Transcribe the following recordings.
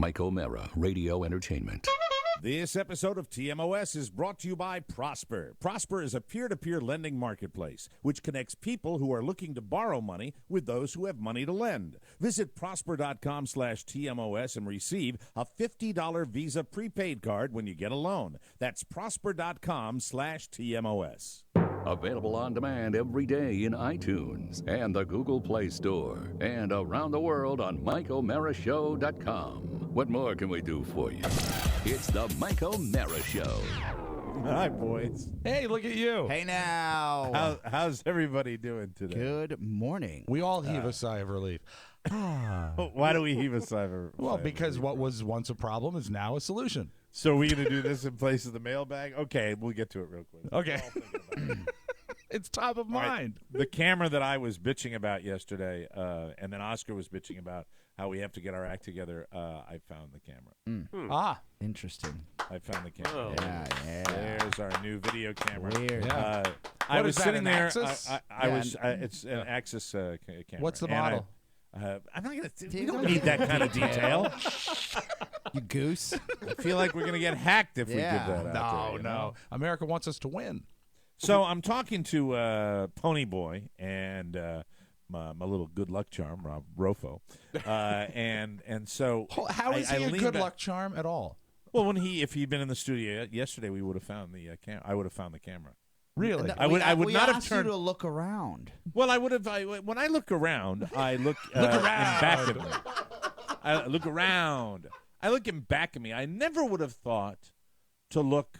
Mike O'Mara, Radio Entertainment. This episode of TMOS is brought to you by Prosper. Prosper is a peer-to-peer lending marketplace which connects people who are looking to borrow money with those who have money to lend. Visit prosper.com/TMOS and receive a $50 Visa prepaid card when you get a loan. That's prosper.com/TMOS. Available on demand every day in iTunes and the Google Play Store and around the world on MikeO'MaraShow.com. What more can we do for you? It's the Mike O'Mara Show. Hi, boys. Hey, look at you. Hey now. How's everybody doing today? Good morning. We all heave a sigh of relief. Why do we heave a sigh of Well, because what was once a problem is now a solution. So are we going to do this in place of the mailbag? Okay, we'll get to it real quick. Okay. It's top of mind. Right. The camera that I was bitching about yesterday, and then Oscar was bitching about how we have to get our act together, I found the camera. Interesting. I found the camera. Oh. Yeah. There's our new video camera. Weird. Yeah. I What was is that, sitting an there. Axis? It's an Axis camera. What's the And model? I'm not going to. We don't need that kind of detail. You goose. I feel like we're going to get hacked if we Yeah. give that out. No, there, you no. know? America wants us to win. So I'm talking to Pony Boy and my little good luck charm, Rob Rofo, and so How is he a leaned good back- luck charm at all? Well, if he'd been in the studio yesterday, we would have found the I would have found the camera. Really? I would we not have asked turned. you to look around. Well, I would have. When I look around, I look in back of me. I look around. I look in back of me. I never would have thought to look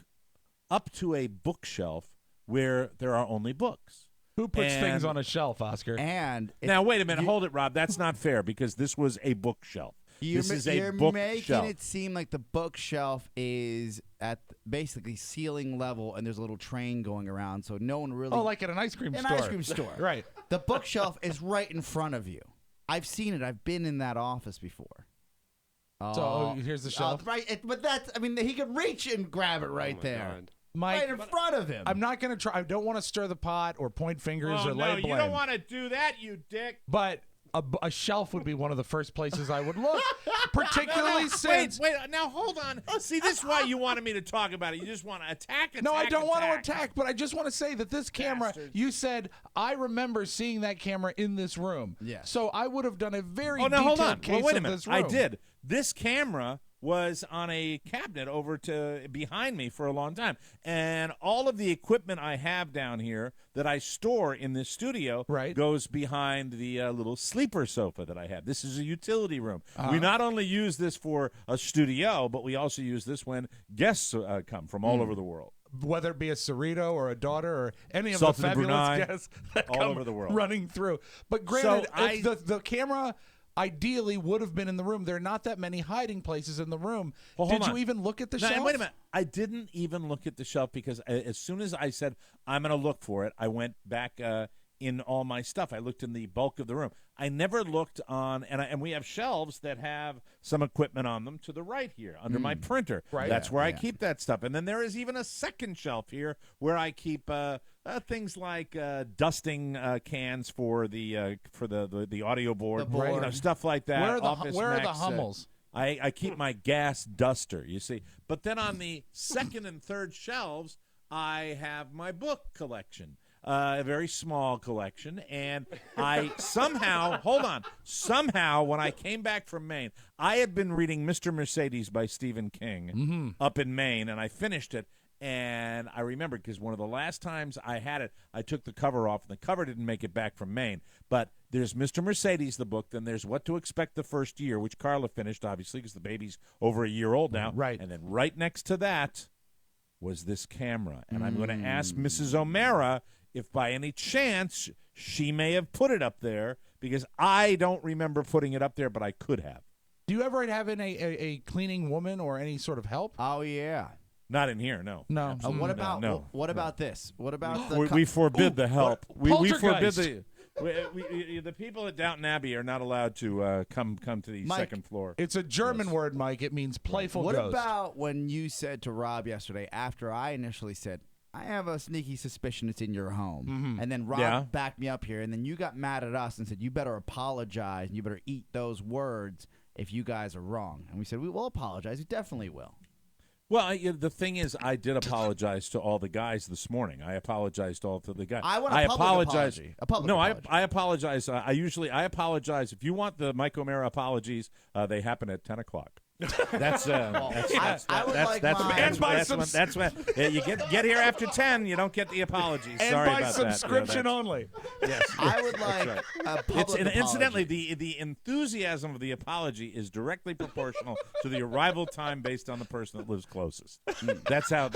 up to a bookshelf where there are only books. Who puts And- things on a shelf, Oscar? And Now, wait a minute. Hold it, Rob. That's not fair because this was a bookshelf. This is a you're bookshelf. making it seem like the bookshelf is at basically ceiling level, and there's a little train going around, so no one really. Oh, like at an ice cream an store. ice cream store. Right. The bookshelf is right in front of you. I've seen it. I've been in that office before. So here's the shelf. Right, but that's. I mean, he could reach and grab it right there, Mike, right in front of him. I'm not going to try. I don't want to stir the pot or point fingers Oh, or no, lay blame. you don't want to do that, you dick. But a shelf would be one of the first places I would look, particularly since. Wait, now hold on. See, this is why you wanted me to talk about it. You just want to attack. No, I don't want to attack, but I just want to say that this camera, Bastards. you said, I remember seeing that camera in this room. Yes. So I would have done a very Oh, now hold detailed on. case Well, wait a of minute. this room. I did. This camera was on a cabinet over to behind me for a long time, and all of the equipment I have down here that I store in this studio goes behind the little sleeper sofa that I have. This is a utility room. We not only use this for a studio, but we also use this when guests come from all over the world. Whether it be a Cerrito or a daughter or any of Sultan the of fabulous Brunei, guests that all come over the world. running through. But granted, So if the camera ideally would have been in the room. There are not that many hiding places in the room. Well, hold Did you on. even look at the No, shelf? wait a minute. I didn't even look at the shelf because as soon as I said, I'm going to look for it, I went back in all my stuff. I looked in the bulk of the room. I never looked on, and we have shelves that have some equipment on them to the right here under my printer. Right. That's where I keep that stuff. And then there is even a second shelf here where I keep things like dusting cans for the audio board, The board. You know, stuff like that. Where are the Max, Hummels? I keep my gas duster, you see. But then on the second and third shelves, I have my book collection, a very small collection. And I somehow when I came back from Maine, I had been reading Mr. Mercedes by Stephen King up in Maine, and I finished it. And I remember because one of the last times I had it, I took the cover off, and the cover didn't make it back from Maine. But there's Mr. Mercedes, the book. Then there's What to Expect the First Year, which Carla finished, obviously, because the baby's over a year old now. Right. And then right next to that was this camera. And I'm going to ask Mrs. O'Mara if by any chance she may have put it up there, because I don't remember putting it up there, but I could have. Do you ever have a cleaning woman or any sort of help? Oh yeah. Not in here, no. No. Absolutely What not. about no? what about this? What about the We forbid the help. We forbid poltergeist. the people at Downton Abbey are not allowed to come to the Mike, second floor. It's a German word, Mike. It means playful What ghost. about when you said to Rob yesterday, after I initially said, I have a sneaky suspicion it's in your home, and then Rob backed me up here, and then you got mad at us and said, you better apologize and you better eat those words, if you guys are wrong. And we said, we will apologize. We definitely will. Well, the thing is, I did apologize to all the guys this morning. I apologized to all to the guys. I want a public apology. A public apology. I apologize. I apologize. If you want the Mike O'Mara apologies, they happen at 10 o'clock. That's when you get here after 10. You don't get the apologies. And Sorry by about subscription that. only. Yes, I would like a public apology. Incidentally, the enthusiasm of the apology is directly proportional to the arrival time based on the person that lives closest. That's how.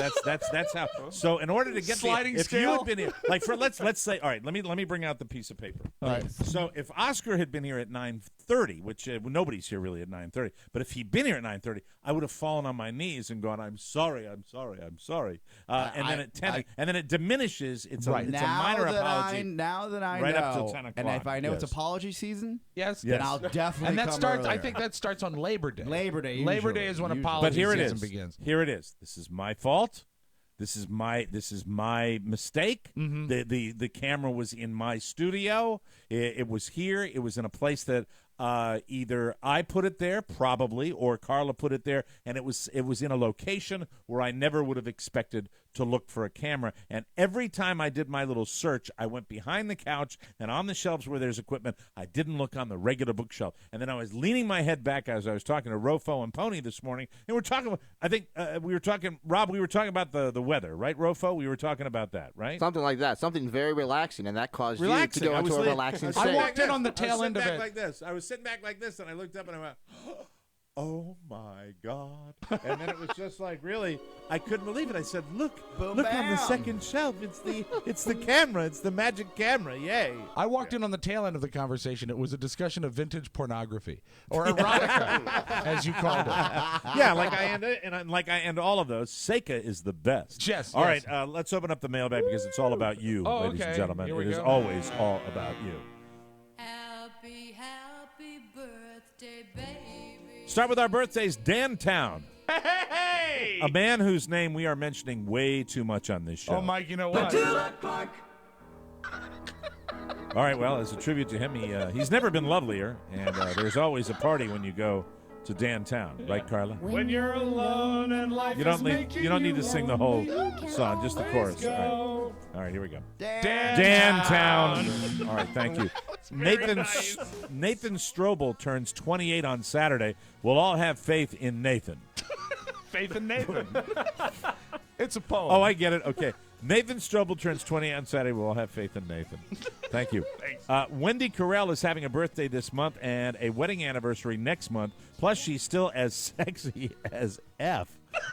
So in order to get Sliding if scale? you had been here, like for let's say, all right, let me bring out the piece of paper. All right. So if Oscar had been here at 9:30, which nobody's here really at 9:30, but if he'd been here at 9:30, I would have fallen on my knees and gone, "I'm sorry, I'm sorry, I'm sorry." And then at 10, and then it diminishes. It's a minor apology. Now that I right know, up till 10 o'clock. and if I know it's Yes. apology season, Yes. then I'll definitely And that come starts. I earlier. think that starts on Labor Day. Labor Day. Labor Day usually, is when usually. apology But here it season is. begins. Here it is. This is my fault. This is my mistake. Mm-hmm. The camera was in my studio. It was here. It was in a place that either I put it there, probably, or Carla put it there, and it was in a location where I never would have expected to look for a camera. And every time I did my little search, I went behind the couch and on the shelves where there's equipment. I didn't look on the regular bookshelf. And then I was leaning my head back as I was talking to Rofo and Pony this morning, and we're talking. I think we were talking, Rob. We were talking about the weather, right, Rofo? We were talking about that, right? Something like that. Something very relaxing, and that caused Relaxing. you to go I into was a li- relaxing I was I state. walked in on the tail I was end of sitting it. back like this. I was sitting back like this, and I looked up and I went, "Oh my God!" And then it was just like, really, I couldn't believe it. I said, "Look, Boom, look on the bam. second shelf. It's the camera. It's the magic camera. Yay!" I walked in on the tail end of the conversation. It was a discussion of vintage pornography, or erotica, as you called it. Yeah, like I end it, and like I end all of those. Seika is the best. Yes, All yes. right, let's open up the mailbag because it's all about you, Oh, ladies okay. and gentlemen. Here we It is go. always all about you. Happy, happy birthday, baby. Start with our birthdays. Dantown. Hey! A man whose name we are mentioning way too much on this show. Oh, Mike, you know what? All right, well, as a tribute to him, he's never been lovelier, and there's always a party when you go to Dantown, right, Carla? When you're alone and life You don't need to sing the whole song, just the chorus. All right, here we go. Dantown. All right, thank you. Nathan Strobel turns 28 on Saturday. We'll all have faith in Nathan. Faith in Nathan. It's a poem. Oh, I get it. Okay. Nathan Strobel turns 20 on Saturday. We'll all have faith in Nathan. Thank you. Wendy Carell is having a birthday this month and a wedding anniversary next month. Plus, she's still as sexy as F,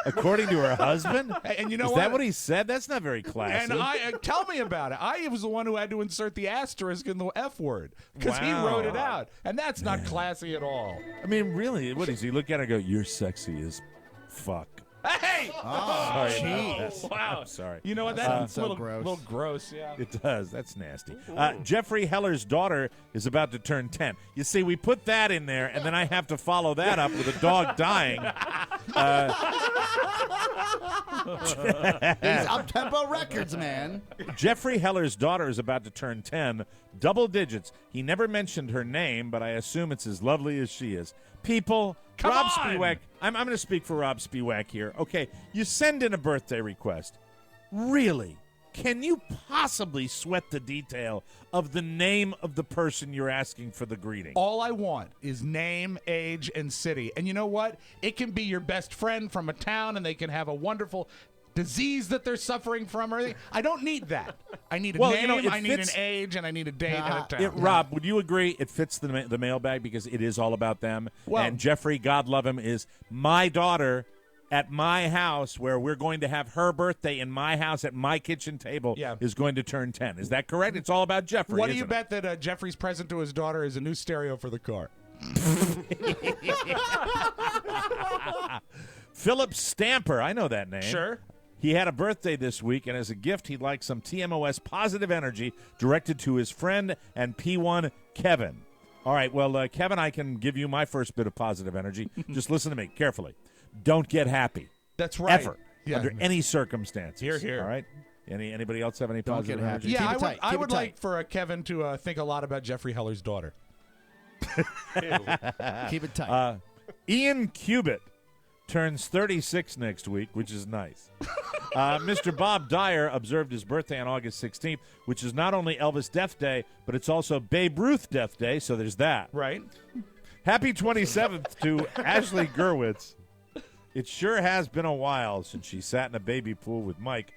according to her husband. And you know is what? that what he said? That's not very classy. And tell me about it. I was the one who had to insert the asterisk in the F word because he Wow. wrote it out, and that's not classy at all. I mean, really, what does he look at her and go, "You're sexy as fuck"? Hey! Sorry about that. Wow. I'm sorry. You know what? That That's sounds so a gross. little gross, yeah. It does. That's nasty. Jeffrey Heller's daughter is about to turn 10. You see, we put that in there, and then I have to follow that up with a dog dying. These up-tempo records, man. Jeffrey Heller's daughter is about to turn 10, double digits. He never mentioned her name, but I assume it's as lovely as she is. People, Come Rob on! Spiewak, I'm going to speak for Rob Spiewak here. Okay, you send in a birthday request. Really? Can you possibly sweat the detail of the name of the person you're asking for the greeting? All I want is name, age, and city. And you know what? It can be your best friend from a town, and they can have a wonderful disease that they're suffering from or anything. I don't need that. I need a Well, name, you know, it I need an fits- age, and I need a date and a town. Rob, would you agree it fits the mailbag because it is all about them? Well- and Jeffrey, God love him, is my daughter at my house where we're going to have her birthday in my house at my kitchen table is going to turn 10. Is that correct? It's all about Jeffrey, What do you isn't it? bet that Jeffrey's present to his daughter is a new stereo for the car? Philip Stamper. I know that name. Sure. He had a birthday this week, and as a gift, he'd like some TMOS positive energy directed to his friend and P1 Kevin. All right, well, Kevin, I can give you my first bit of positive energy. Just listen to me carefully. Don't get happy. That's right. Ever. Yeah. Under any circumstances. Hear, hear. All right? Anybody else have any Don't positive get energy? happy. Yeah, Keep it tight. I Keep would it tight. like for Kevin to think a lot about Jeffrey Heller's daughter. Keep it tight. Ian Cubitt turns 36 next week, which is nice. Mr. Bob Dyer observed his birthday on August 16th, which is not only Elvis Death Day, but it's also Babe Ruth Death Day, so there's that. Right. Happy 27th to Ashley Gerwitz. It sure has been a while since she sat in a baby pool with Mike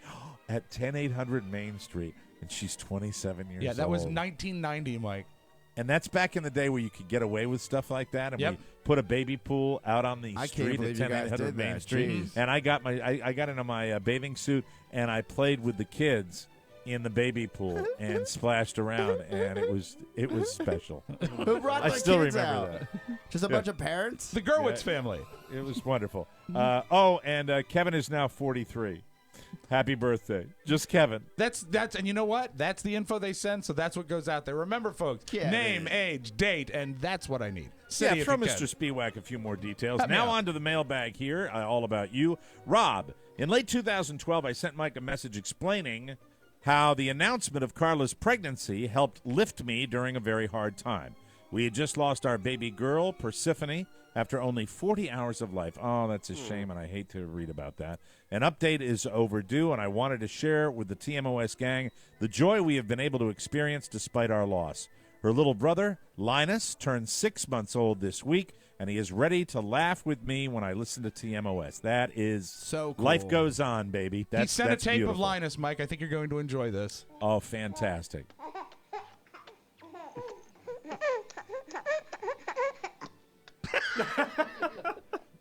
at 10800 Main Street, and she's 27 years old. Yeah, that was 1990, Mike. And that's back in the day where you could get away with stuff like that, and Yep. we put a baby pool out on the I can't street believe at you guys 10800 did Main that. Street. Jeez. And I got into my bathing suit, and I played with the kids in the baby pool and splashed around, and it was special. Who brought I the still kids remember out? that. Just a bunch of parents? The Gerwitz family. It was wonderful. And Kevin is now 43. Happy birthday. Just Kevin. That's and you know what? That's the info they send, so that's what goes out there. Remember, folks, Yeah, name, man. age, date, and that's what I need. City, Yeah, if throw you can. Mr. Spiewak a few more details. Help me Now out. on to the mailbag here, all about you. Rob, in late 2012, I sent Mike a message explaining how the announcement of Carla's pregnancy helped lift me during a very hard time. We had just lost our baby girl, Persephone, after only 40 hours of life. Oh, that's a shame, and I hate to read about that. An update is overdue, and I wanted to share with the TMOS gang the joy we have been able to experience despite our loss. Her little brother, Linus, turned 6 months old this week, and he is ready to laugh with me when I listen to TMOS. That is So cool. Life goes on, baby. He sent a that's tape beautiful. of Linus, Mike. I think you're going to enjoy this. Oh, fantastic.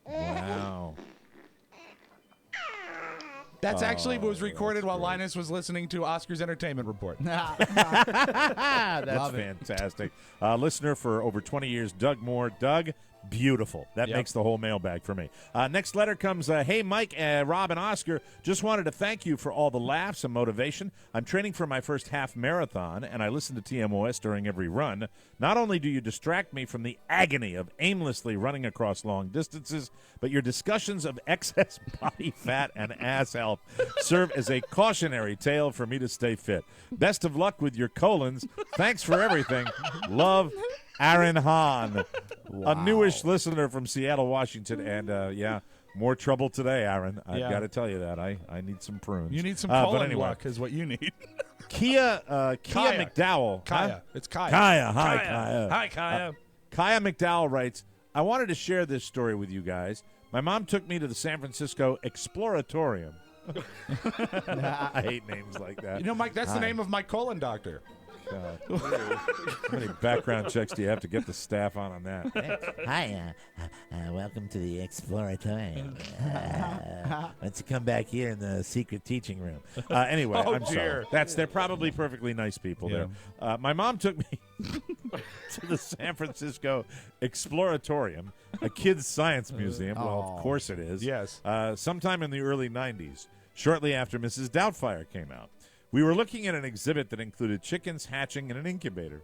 Wow. That's actually what was recorded while Linus was listening to Oscar's Entertainment Report. That's fantastic. Listener for over 20 years, Doug Moore. Doug, beautiful. That Yep. makes the whole mailbag for me. Next letter comes, hey, Mike, Rob, and Oscar, just wanted to thank you for all the laughs and motivation. I'm training for my first half marathon, and I listen to TMOS during every run. Not only do you distract me from the agony of aimlessly running across long distances, but your discussions of excess body fat and ass health serve as a cautionary tale for me to stay fit. Best of luck with your colons. Thanks for everything. Love, Aaron Hahn, a newish listener from Seattle, Washington. And, yeah, more trouble today, Aaron. I've Yeah. got to tell you that. I need some prunes. You need some But colon anyway, luck is what you need. Kia Kaya. McDowell. Kaya. Huh? It's Kaya. Kaya. Hi, Kaya. Hi, Kaya. Kaya McDowell writes, I wanted to share this story with you guys. My mom took me to the San Francisco Exploratorium. I hate names like that. You know, Mike, that's the name of my colon doctor. God. How many background checks do you have to get the staff on that? Hi, welcome to the Exploratorium. Why don't you come back here in the secret teaching room? Anyway, Oh, I'm dear. sorry. They're probably perfectly nice people there. My mom took me to the San Francisco Exploratorium, a kids' science museum. Well, of course it is. Yes. Sometime in the early 90s, shortly after Mrs. Doubtfire came out. We were looking at an exhibit that included chickens hatching in an incubator.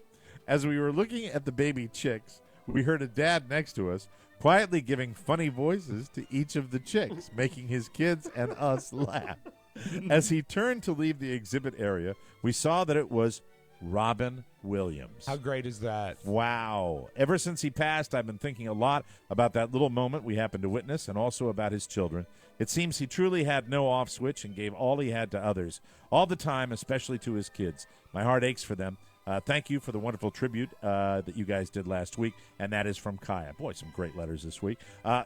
As we were looking at the baby chicks, we heard a dad next to us quietly giving funny voices to each of the chicks, making his kids and us laugh. As he turned to leave the exhibit area, we saw that it was Robin Williams. How great is that? Wow. Ever since he passed, I've been thinking a lot about that little moment we happened to witness and also about his children. It seems he truly had no off switch and gave all he had to others, all the time, especially to his kids. My heart aches for them. Thank you for the wonderful tribute that you guys did last week, and that is from Kaya. Boy, some great letters this week.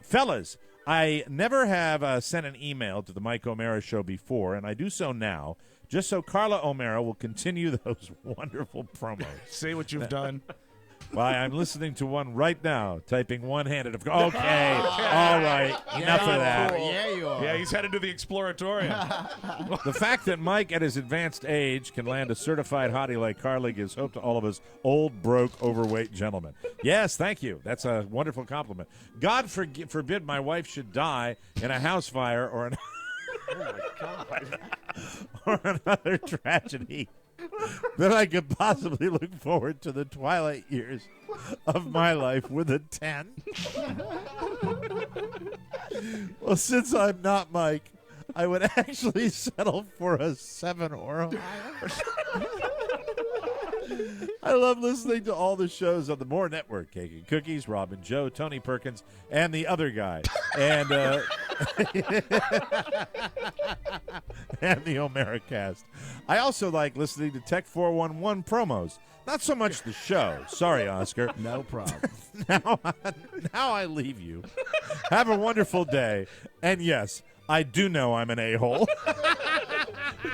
Fellas, I never have sent an email to the Mike O'Mara Show before, and I do so now, just so Carla O'Mara will continue those wonderful promos. See what you've done. Why, I'm listening to one right now, typing one-handed. Okay, all right, enough of that. Cool. Yeah, you are. Yeah, he's headed to the Exploratorium. The fact that Mike, at his advanced age, can land a certified hottie like Carly gives hope to all of us old, broke, overweight gentlemen. Yes, thank you. That's a wonderful compliment. God forbid my wife should die in a house fire or an or another tragedy. Then I could possibly look forward to the twilight years of my life with a 10. Well, since I'm not Mike, I would actually settle for a 7 or higher. I love listening to all the shows on the More Network. Cake and Cookies, Robin, Joe, Tony Perkins, and the other guy. And and the Omericast. I also like listening to Tech 411 promos. Not so much the show. Sorry, Oscar. No problem. Now I leave you. Have a wonderful day. And yes, I do know I'm an a-hole.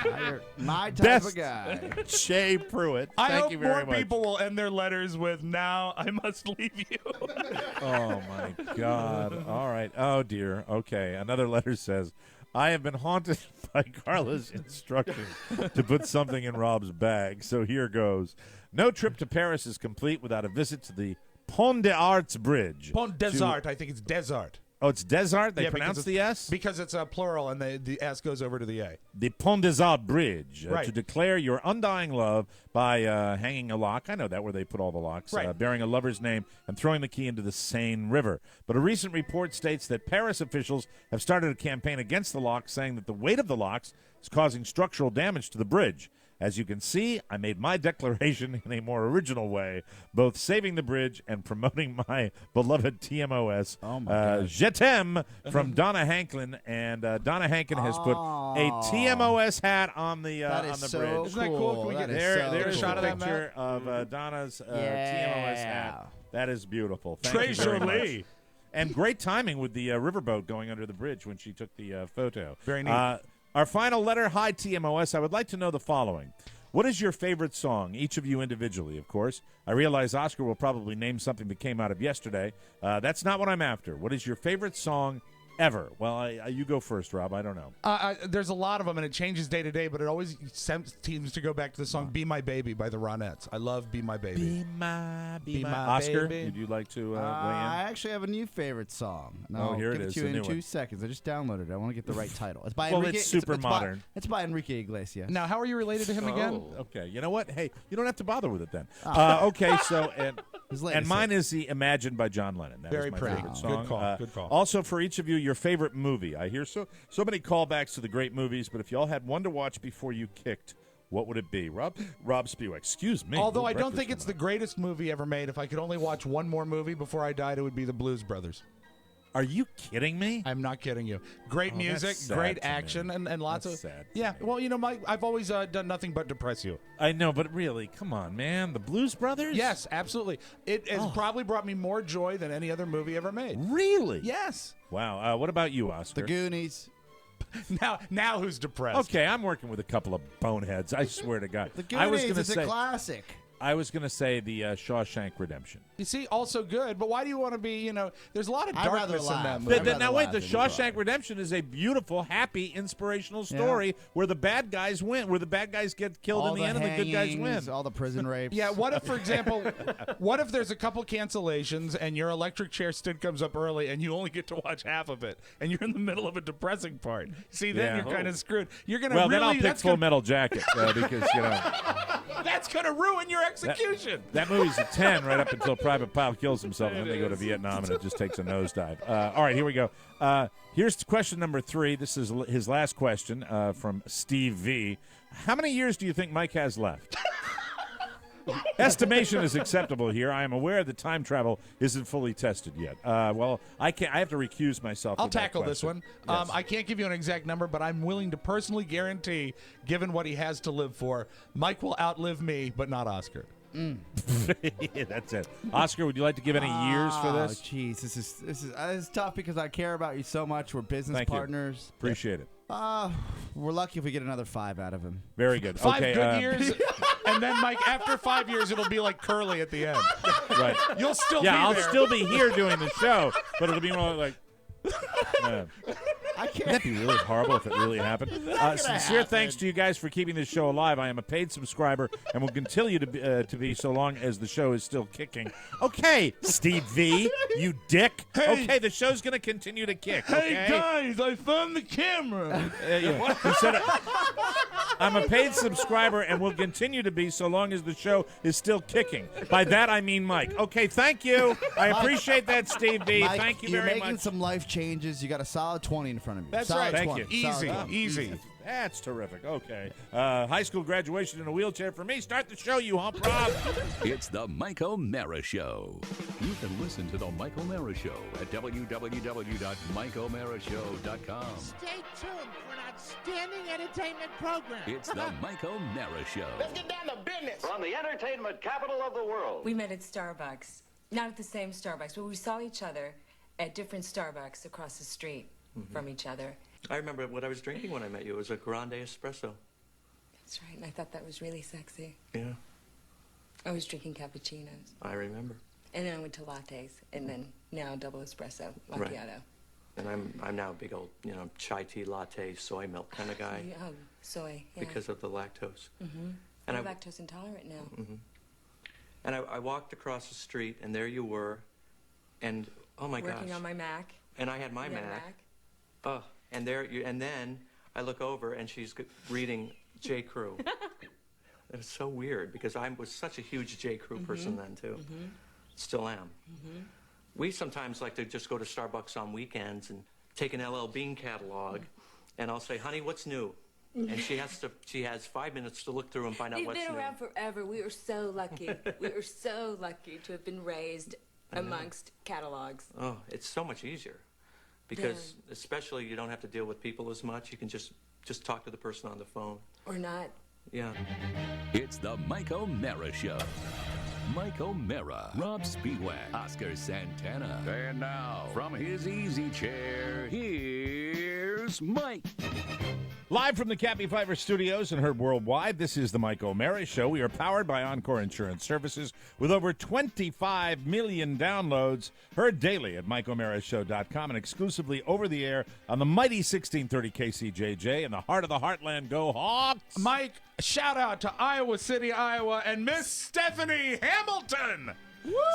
You're my type Best of guy. Shay Pruitt. I Thank hope you very more much. people will end their letters with, "Now I must leave you." Oh, my God. All right. Oh, dear. Okay. Another letter says, I have been haunted by Carla's instructions to put something in Rob's bag. So here goes. No trip to Paris is complete without a visit to the Pont des Arts Bridge. Pont des Arts. I think it's Desart. Oh, it's Desart? They Yeah, pronounce because the S? Because it's a plural, and the S goes over to the A. The Pont des Arts Bridge. Right. To declare your undying love by hanging a lock. I know that, where they put all the locks. Right. Bearing a lover's name and throwing the key into the Seine River. But a recent report states that Paris officials have started a campaign against the locks, saying that the weight of the locks is causing structural damage to the bridge. As you can see, I made my declaration in a more original way, both saving the bridge and promoting my beloved TMOS. Oh, my God. Je t'aime from Donna Hanklin, and Donna Hanklin has put a TMOS hat on the That on is the so bridge. Isn't that cool? Can we That get is There, so there's a shot a of that, picture of Donna's TMOS hat. That is beautiful. Thank Trey you very much. Jolie. And great timing with the riverboat going under the bridge when she took the photo. Very neat. Our final letter, hi TMOS. I would like to know the following. What is your favorite song? Each of you individually, of course. I realize Oscar will probably name something that came out of yesterday. That's not what I'm after. What is your favorite song ever? Well, you go first, Rob. I don't know. There's a lot of them, and it changes day to day, but it always seems to go back to the song "Be My Baby" by the Ronettes. I love "Be My Baby." Be my Oscar, baby. would you like to weigh in? I actually have a new favorite song. No, Oh, here it give is, to you the in new 2 one. seconds. I just downloaded it. I want to get the right title. It's by Well, Enrique. it's super by- modern. it's by Enrique Iglesias. Now, how are you related to him again? Okay, you know what? Hey, you don't have to bother with it then. Okay, so His latest and mine hit. is the "Imagined" by John Lennon. That Very is my pretty. favorite Good song. call, good call. Also, for each of you, your favorite movie. I hear so many callbacks to the great movies, but if y'all had one to watch before you kicked, what would it be? Rob Spiewak. Excuse me. Although Ooh, I don't breakfast think it's the coming greatest movie ever made. If I could only watch one more movie before I died, it would be The Blues Brothers. up. Are you kidding me? I'm not kidding you. Great Oh, that's music, sad great to me. action, and lots That's of sad to yeah. me. Well, you know, I've always done nothing but depress you. I know, but really, come on, man. The Blues Brothers? Yes, absolutely. It has probably brought me more joy than any other movie ever made. Really? Yes. Wow. What about you, Oscar? The Goonies. Now who's depressed? Okay, I'm working with a couple of boneheads. I swear to God. The I was Goonies gonna is say a classic. I was going to say the Shawshank Redemption. You see, also good, but why do you want to be? You know, there's a lot of I'd rather darkness in laugh. that I'd movie. rather Now wait, laugh the than Shawshank cry. Redemption is a beautiful, happy, inspirational story where the bad guys win, where the bad guys get killed All in the end and the good guys hangings, win. all the prison rapes. Yeah, what if, for example, what if there's a couple cancellations and your electric chair stint comes up early and you only get to watch half of it and you're in the middle of a depressing part? See, then Yeah. you're kind of screwed. You're gonna Well, really then I'll pick that's Full gonna, Metal Jacket because that's gonna ruin your execution. that movie's a 10 right up until Private Pile kills himself, and then they go to Vietnam and it just takes a nosedive. All right, here we go. Here's question number 3. This is his last question from Steve V. How many years do you think Mike has left? Estimation is acceptable here. I am aware that time travel isn't fully tested yet. Well, I have to recuse myself. I'll with that tackle this question. one. Yes. I can't give you an exact number, but I'm willing to personally guarantee, given what he has to live for, Mike will outlive me, but not Oscar. That's it. Oscar, would you like to give any years for this? Jeez, this is tough because I care about you so much. We're business Thank you. partners. Appreciate it. We're lucky if we get another 5 out of him. Very good. 5 okay, good years, and then Mike, after 5 years, it'll be like Curly at the end. Right. You'll still Yeah, be I'll there. still be here doing the show, but it'll be more like. I can't. That'd be really horrible if it really happened. Sincere thanks to you guys for keeping this show alive. I am a paid subscriber and will continue to be so long as the show is still kicking. Okay, Steve V, you dick. Okay, the show's going to continue to kick. Okay? guys, I found the camera. Yeah. He said, I'm a paid subscriber and will continue to be so long as the show is still kicking. By that, I mean Mike. Okay, thank you. I appreciate that, Steve V. Mike, Thank you you're very making much. some life changes. You got a solid 20 in front of you. That's solid right. Thank 20. you. Easy, Solid 20. easy. That's terrific. Okay. High school graduation in a wheelchair for me. Start the show, you hump Rob. It's the Mike O'Mara Show. You can listen to the Mike O'Mara Show at www.mikeomarashow.com. Stay tuned for an outstanding entertainment program. It's the Mike O'Mara Show. Let's get down to business. From the entertainment capital of the world. We met at Starbucks. Not at the same Starbucks, but we saw each other at different Starbucks across the street from each other. I remember what I was drinking when I met you. It was a grande espresso. That's right, and I thought that was really sexy. Yeah, I was drinking cappuccinos. I remember. And then I went to lattes, and then now double espresso, macchiato. And I'm now a big old, chai tea latte, soy milk kind of guy. Oh, soy, yeah. Because of the lactose. And I'm lactose intolerant now. And I walked across the street, and there you were, and oh my gosh. Working on my Mac. And I had my Mac. Oh, and then I look over, and she's reading J. Crew. It was so weird, because I was such a huge J. Crew person then, too. Still am. We sometimes like to just go to Starbucks on weekends and take an LL Bean catalog, and I'll say, honey, what's new? And she has 5 minutes to look through and find out what's new. They've been around forever. We are so lucky. We are so lucky to have been raised amongst catalogs. Oh, it's so much easier. Because especially you don't have to deal with people as much. You can just talk to the person on the phone. Or not. Yeah. It's the Mike O'Mara Show. Mike O'Mara, Rob Spiewak, Oscar Santana. And now, from his easy chair, here's Mike. Live from the Cappy Pfeiffer Studios and heard worldwide, this is the Mike O'Mara Show. We are powered by Encore Insurance Services with over 25 million downloads. Heard daily at MikeO'MaraShow.com and exclusively over the air on the mighty 1630 KCJJ in the heart of the heartland. Go Hawks! Mike, shout out to Iowa City, Iowa, and Miss Stephanie Hamilton.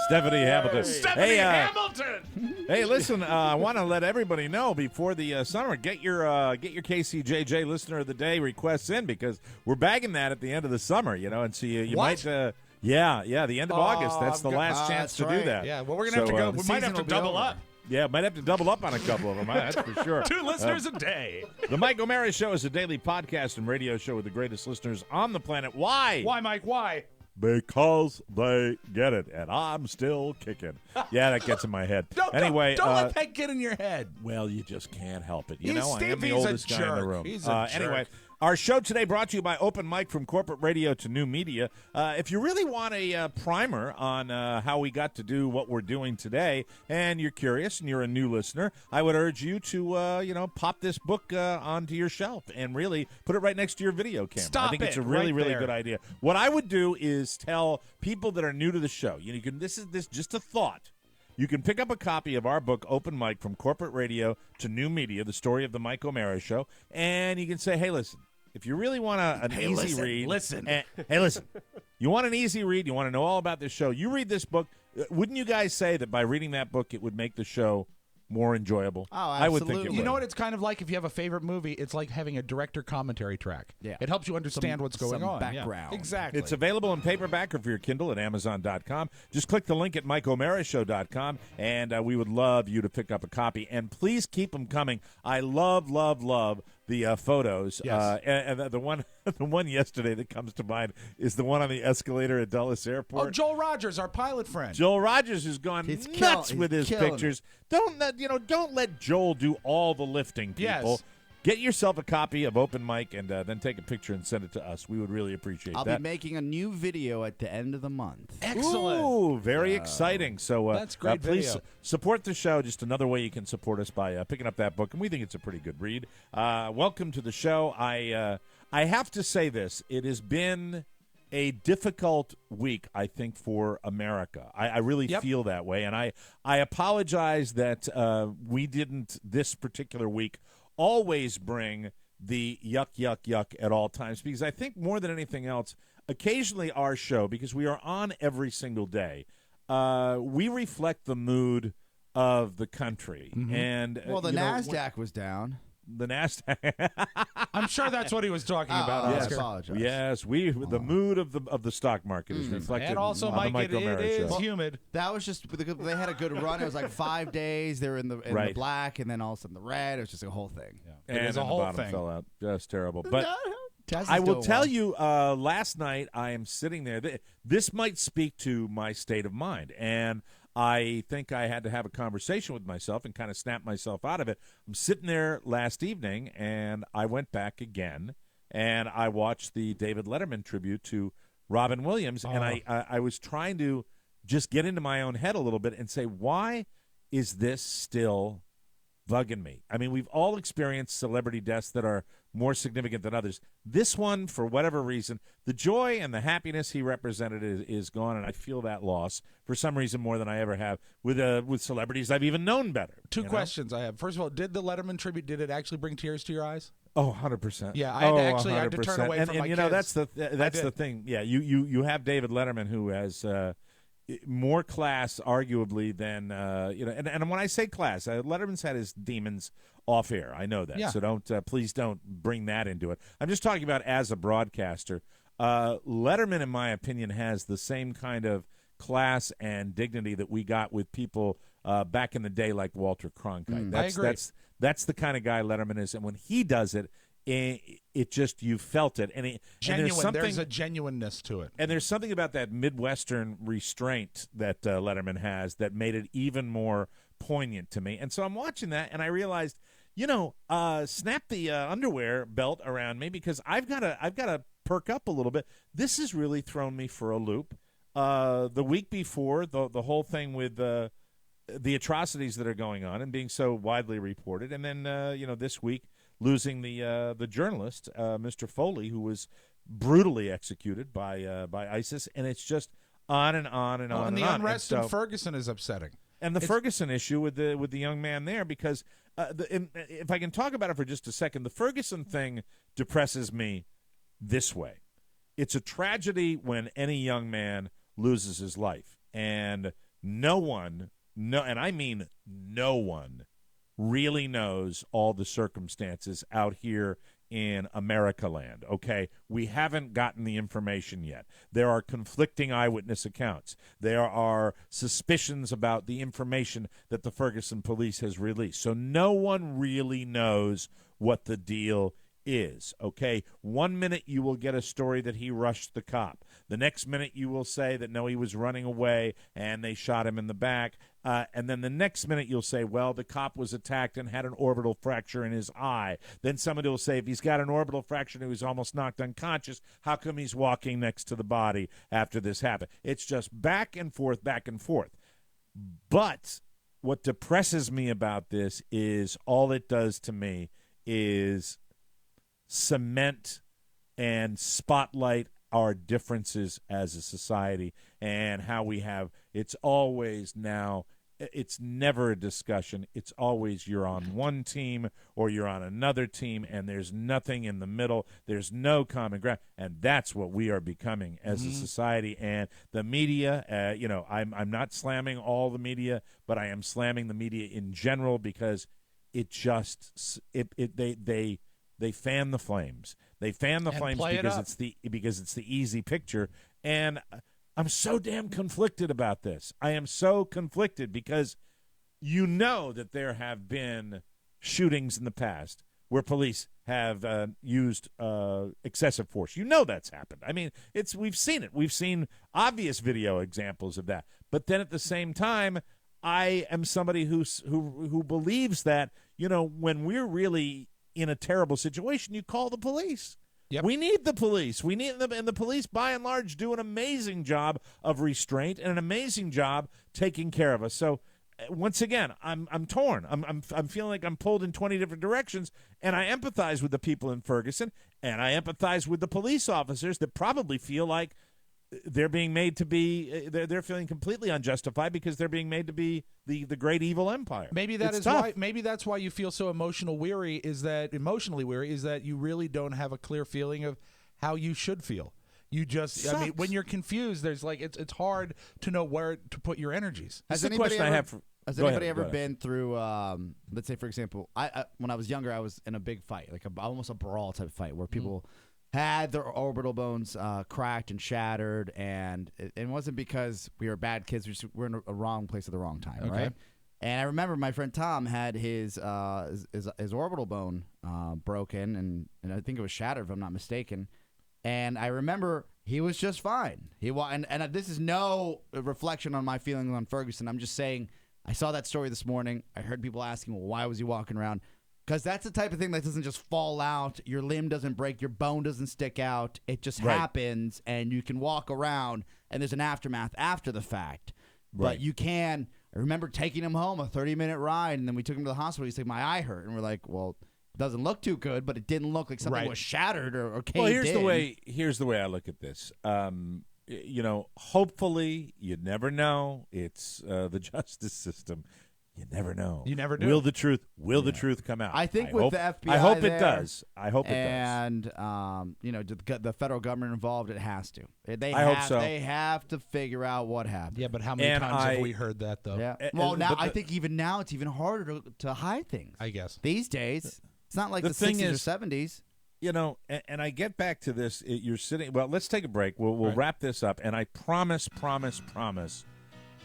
Stephanie Hamilton. Stephanie Hamilton. Hey, listen, I want to let everybody know before the summer, get your KCJJ Listener of the Day requests in, because we're bagging that at the end of the summer, and so you might the end of August. That's the last chance to do that. Yeah, well, we're going to have to go. We might have to double up. Yeah, might have to double up on a couple of them. That's for sure. 2 listeners a day. The Mike O'Mara Show is a daily podcast and radio show with the greatest listeners on the planet. Why? Why, Mike? Why? Because they get it, and I'm still kicking. Yeah, that gets in my head. Don't let that get in your head. Well, you just can't help it. I am the Stevie's oldest a guy in the jerk. room. He's a Anyway, jerk. our show today brought to you by Open Mic, from corporate radio to new media. If you really want a primer on how we got to do what we're doing today, and you're curious and you're a new listener, I would urge you to pop this book onto your shelf and really put it right next to your video camera. I think it's a really, really good idea. What I would do is tell people that are new to the show, you can. This is just a thought. You can pick up a copy of our book, Open Mic, from corporate radio to new media, the story of the Mike O'Mara Show, and you can say, hey, listen, if you really want an easy read. Listen. You want an easy read, you want to know all about this show, you read this book. Wouldn't you guys say that by reading that book, it would make the show more enjoyable? Oh, I would think it absolutely. would. You know what it's kind of like if you have a favorite movie? It's like having a director commentary track. Yeah. It helps you understand what's going some on. background. Yeah, exactly. It's available in paperback or for your Kindle at Amazon.com. Just click the link at MikeO'MaraShow.com, and we would love you to pick up a copy. And please keep them coming. I love, love, love the photos. Yes. And the one yesterday that comes to mind is the one on the escalator at Dulles Airport. Oh, Joel Rogers, our pilot friend. Joel Rogers has gone nuts with his pictures. Don't let Joel do all the lifting, people. Yes. Get yourself a copy of Open Mic and then take a picture and send it to us. We would really appreciate I'll that. be making a new video at the end of the month. Excellent. Ooh, very exciting. So that's great please video. support the show. Just another way you can support us by picking up that book, and we think it's a pretty good read. Welcome to the show. I have to say this. It has been a difficult week, I think, for America. I really feel that way, and I apologize that we didn't this particular week always bring the yuck, yuck, yuck at all times, because I think more than anything else, occasionally our show, because we are on every single day, we reflect the mood of the country. And Well, the NASDAQ was down. the NASDAQ. I'm sure that's what he was talking about, I Oscar. apologize. Yes, the mood of the stock market is reflected And also, on Mike, the Mike it O'Mara is show. humid. That was just they had a good run. It was like 5 days. They were in the Right. black, and then all of a sudden the red. It was just a whole thing. It And is a then whole the bottom thing. fell out. Just terrible. But Tess is I will doing tell well. you, last night I am sitting there. This might speak to my state of mind, and I think I had to have a conversation with myself and kind of snap myself out of it. I'm sitting there last evening, and I went back again, and I watched the David Letterman tribute to Robin Williams, and I was trying to just get into my own head a little bit and say, why is this still bugging me? I mean, we've all experienced celebrity deaths that are more significant than others. This one, for whatever reason, the joy and the happiness he represented is gone, and I feel that loss for some reason more than I ever have with celebrities I've even known better. Two questions I have. First of all, did the Letterman tribute, did it actually bring tears to your eyes? Oh, 100%. Yeah, I had to turn 100%. away from my you know, kids. that's the thing. Yeah, you have David Letterman, who has more class, arguably, than and when I say class, Letterman's had his demons off air. I know that, Yeah. so please don't bring that into it. I'm just talking about as a broadcaster. Letterman, in my opinion, has the same kind of class and dignity that we got with people back in the day, like Walter Cronkite. I agree. That's the kind of guy Letterman is, and when he does it, it just, you felt it, and Genuine. There's a genuineness to it. and there's something about that Midwestern restraint that Letterman has that made it even more poignant to me. And so I'm watching that, and I realized, snap the underwear belt around me, because I've got to perk up a little bit. This has really thrown me for a loop. The week before, the whole thing with the atrocities that are going on and being so widely reported, and then this week losing the journalist, Mr. Foley, who was brutally executed by ISIS, and it's just on and on and on And the on. unrest in Ferguson is upsetting. And the Ferguson issue with the young man there, because if I can talk about it for just a second, the Ferguson thing depresses me this way. It's a tragedy when any young man loses his life, and no one, and I mean no one, really knows all the circumstances out here in America land, okay? We haven't gotten the information yet. There are conflicting eyewitness accounts. There are suspicions about the information that the Ferguson police has released. So no one really knows what the deal is, okay? 1 minute you will get a story that he rushed the cop. The next minute you will say that, no, he was running away and they shot him in the back. And then the next minute you'll say, well, the cop was attacked and had an orbital fracture in his eye. Then somebody will say, if he's got an orbital fracture and he was almost knocked unconscious, how come he's walking next to the body after this happened? It's just back and forth, back and forth. But what depresses me about this is all it does to me is cement and spotlight our differences as a society, and how we have, it's always now, it's never a discussion. It's always you're on one team or you're on another team, and there's nothing in the middle. There's no common ground, and that's what we are becoming as a society. And the media, I'm not slamming all the media, but I am slamming the media in general, because it just they fan the flames. They fan the flames because it's the easy picture. And I'm so damn conflicted about this. I am so conflicted because that there have been shootings in the past where police have used excessive force. That's happened. I mean, we've seen it. We've seen obvious video examples of that. But then at the same time, I am somebody who believes that, when we're really in a terrible situation, you call the police. Yep. We need the police. We need them, and the police, by and large, do an amazing job of restraint and an amazing job taking care of us. So, once again, I'm torn. I'm feeling like I'm pulled in 20 different directions, and I empathize with the people in Ferguson, and I empathize with the police officers that probably feel like they're being made to be, they're feeling completely unjustified because they're being made to be the great evil empire. Maybe that's why you feel so emotionally weary is that you really don't have a clear feeling of how you should feel. You just, when you're confused, there's it's hard to know where to put your energies. This is the question I have Has Go anybody ahead, ever go ahead. been through, let's say, for example, I when I was younger, I was in a big fight, like almost a brawl type fight where people had their orbital bones cracked and shattered, and it wasn't because we were bad kids. We just were in a wrong place at the wrong time, right? And I remember my friend Tom had his orbital bone broken, and I think it was shattered, if I'm not mistaken. And I remember he was just fine. And this is no reflection on my feelings on Ferguson. I'm just saying I saw that story this morning. I heard people asking, well, why was he walking around? Because that's the type of thing that doesn't just fall out. Your limb doesn't break. Your bone doesn't stick out. It just happens, and you can walk around, and there's an aftermath after the fact. But you can. I remember taking him home, a 30-minute ride, and then we took him to the hospital. He's like, my eye hurt. And we're like, well, it doesn't look too good, but it didn't look like something was shattered or caved in. Well, here's the way I look at this. Hopefully, you never know. It's the justice system. You never know. You never do. Will the truth come out? I think with the FBI I hope there, it does. I hope it does. And, the federal government involved, it has to. I hope so. They have to figure out what happened. Yeah, but how many times have we heard that, though? Yeah. Well, now I think even now it's even harder to hide things. I guess. These days. It's not like the thing 60s is, or 70s. And I get back to this. You're sitting. Well, let's take a break. We'll wrap this up. And I promise,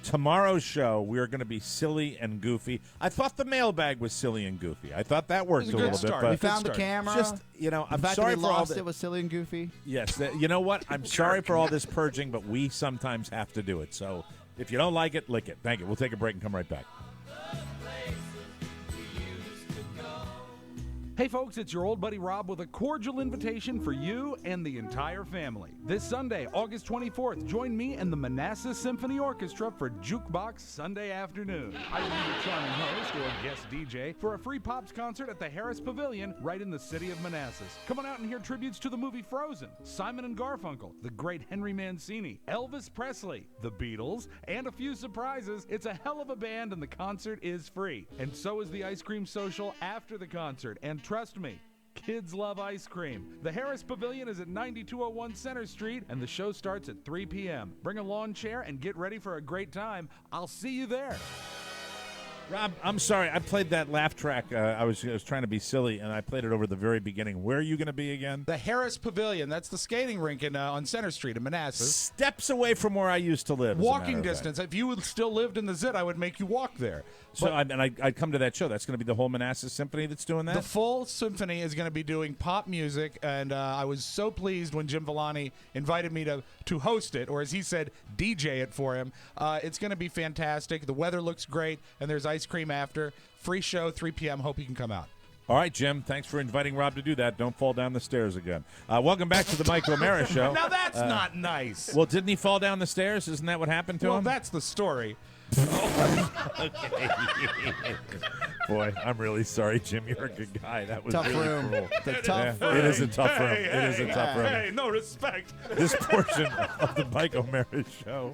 tomorrow's show, we're going to be silly and goofy. I thought the mailbag was silly and goofy. I thought that worked a little bit. But we found the camera. Just, I'm fact sorry that for all lost the. It was silly and goofy. Yes. You know what? I'm sorry for all this purging, but we sometimes have to do it. So if you don't like it, lick it. Thank you. We'll take a break and come right back. Hey folks, it's your old buddy Rob with a cordial invitation for you and the entire family. This Sunday, August 24th, join me and the Manassas Symphony Orchestra for Jukebox Sunday afternoon. I will be your charming host or guest DJ for a free Pops concert at the Harris Pavilion right in the city of Manassas. Come on out and hear tributes to the movie Frozen, Simon and Garfunkel, the great Henry Mancini, Elvis Presley, the Beatles, and a few surprises. It's a hell of a band and the concert is free. And so is the ice cream social after the concert. And trust me, kids love ice cream. The Harris Pavilion is at 9201 Center Street, and the show starts at 3 p.m. Bring a lawn chair and get ready for a great time. I'll see you there. Rob, I'm sorry. I played that laugh track. I was trying to be silly, and I played it over the very beginning. Where are you going to be again? The Harris Pavilion. That's the skating rink on Center Street in Manassas. Steps away from where I used to live. Walking distance. If you still lived in the Zit, I would make you walk there. So I'd come to that show. That's going to be the whole Manassas Symphony that's doing that? The full symphony is going to be doing pop music, and I was so pleased when Jim Villani invited me to host it, or as he said, DJ it for him. It's going to be fantastic. The weather looks great, and there's ice cream after. Free show, 3 p.m. Hope you can come out. All right, Jim. Thanks for inviting Rob to do that. Don't fall down the stairs again. Welcome back to the Mike O'Mara Show. Now that's not nice. Well, didn't he fall down the stairs? Isn't that what happened to him? Well, that's the story. Okay. Boy, I'm really sorry, Jim. You're a good guy. That was tough really room. cruel. It's a tough room. It is a tough room. It is a tough room. Hey, no respect. This portion of the Mike O'Mara Show,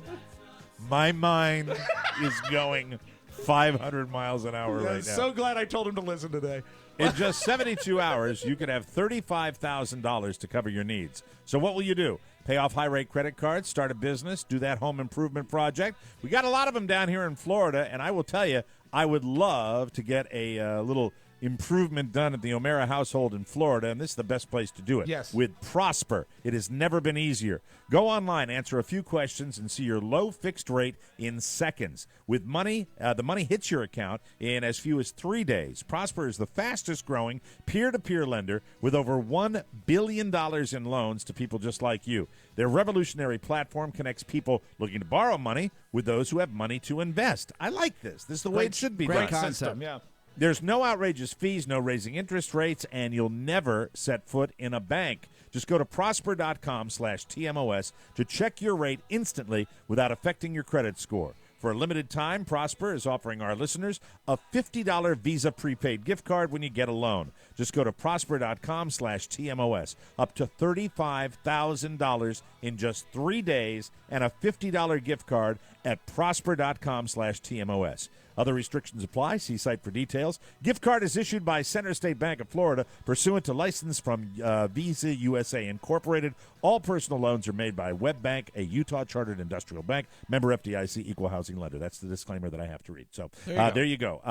my mind is going 500 miles an hour right now. So glad I told him to listen today. In just 72 hours, you could have $35,000 to cover your needs. So what will you do? Pay off high-rate credit cards, start a business, do that home improvement project. We got a lot of them down here in Florida, and I will tell you, I would love to get a little improvement done at the O'Mara household in Florida, and this is the best place to do it. Yes. With Prosper. It has never been easier. Go online, answer a few questions, and see your low fixed rate in seconds. With money, the money hits your account in as few as 3 days. Prosper is the fastest growing peer-to-peer lender with over $1 billion in loans to people just like you. Their revolutionary platform connects people looking to borrow money with those who have money to invest. I like this. This is the way it should be done. Great concept. Yeah. There's no outrageous fees, no raising interest rates, and you'll never set foot in a bank. Just go to prosper.com/TMOS to check your rate instantly without affecting your credit score. For a limited time, Prosper is offering our listeners a $50 Visa prepaid gift card when you get a loan. Just go to prosper.com/TMOS. Up to $35,000 in just 3 days and a $50 gift card at prosper.com/TMOS. Other restrictions apply. See site for details. Gift card is issued by Center State Bank of Florida, pursuant to license from Visa USA Incorporated. All personal loans are made by WebBank, a Utah chartered industrial bank. Member FDIC, equal housing lender. That's the disclaimer that I have to read. So there you go.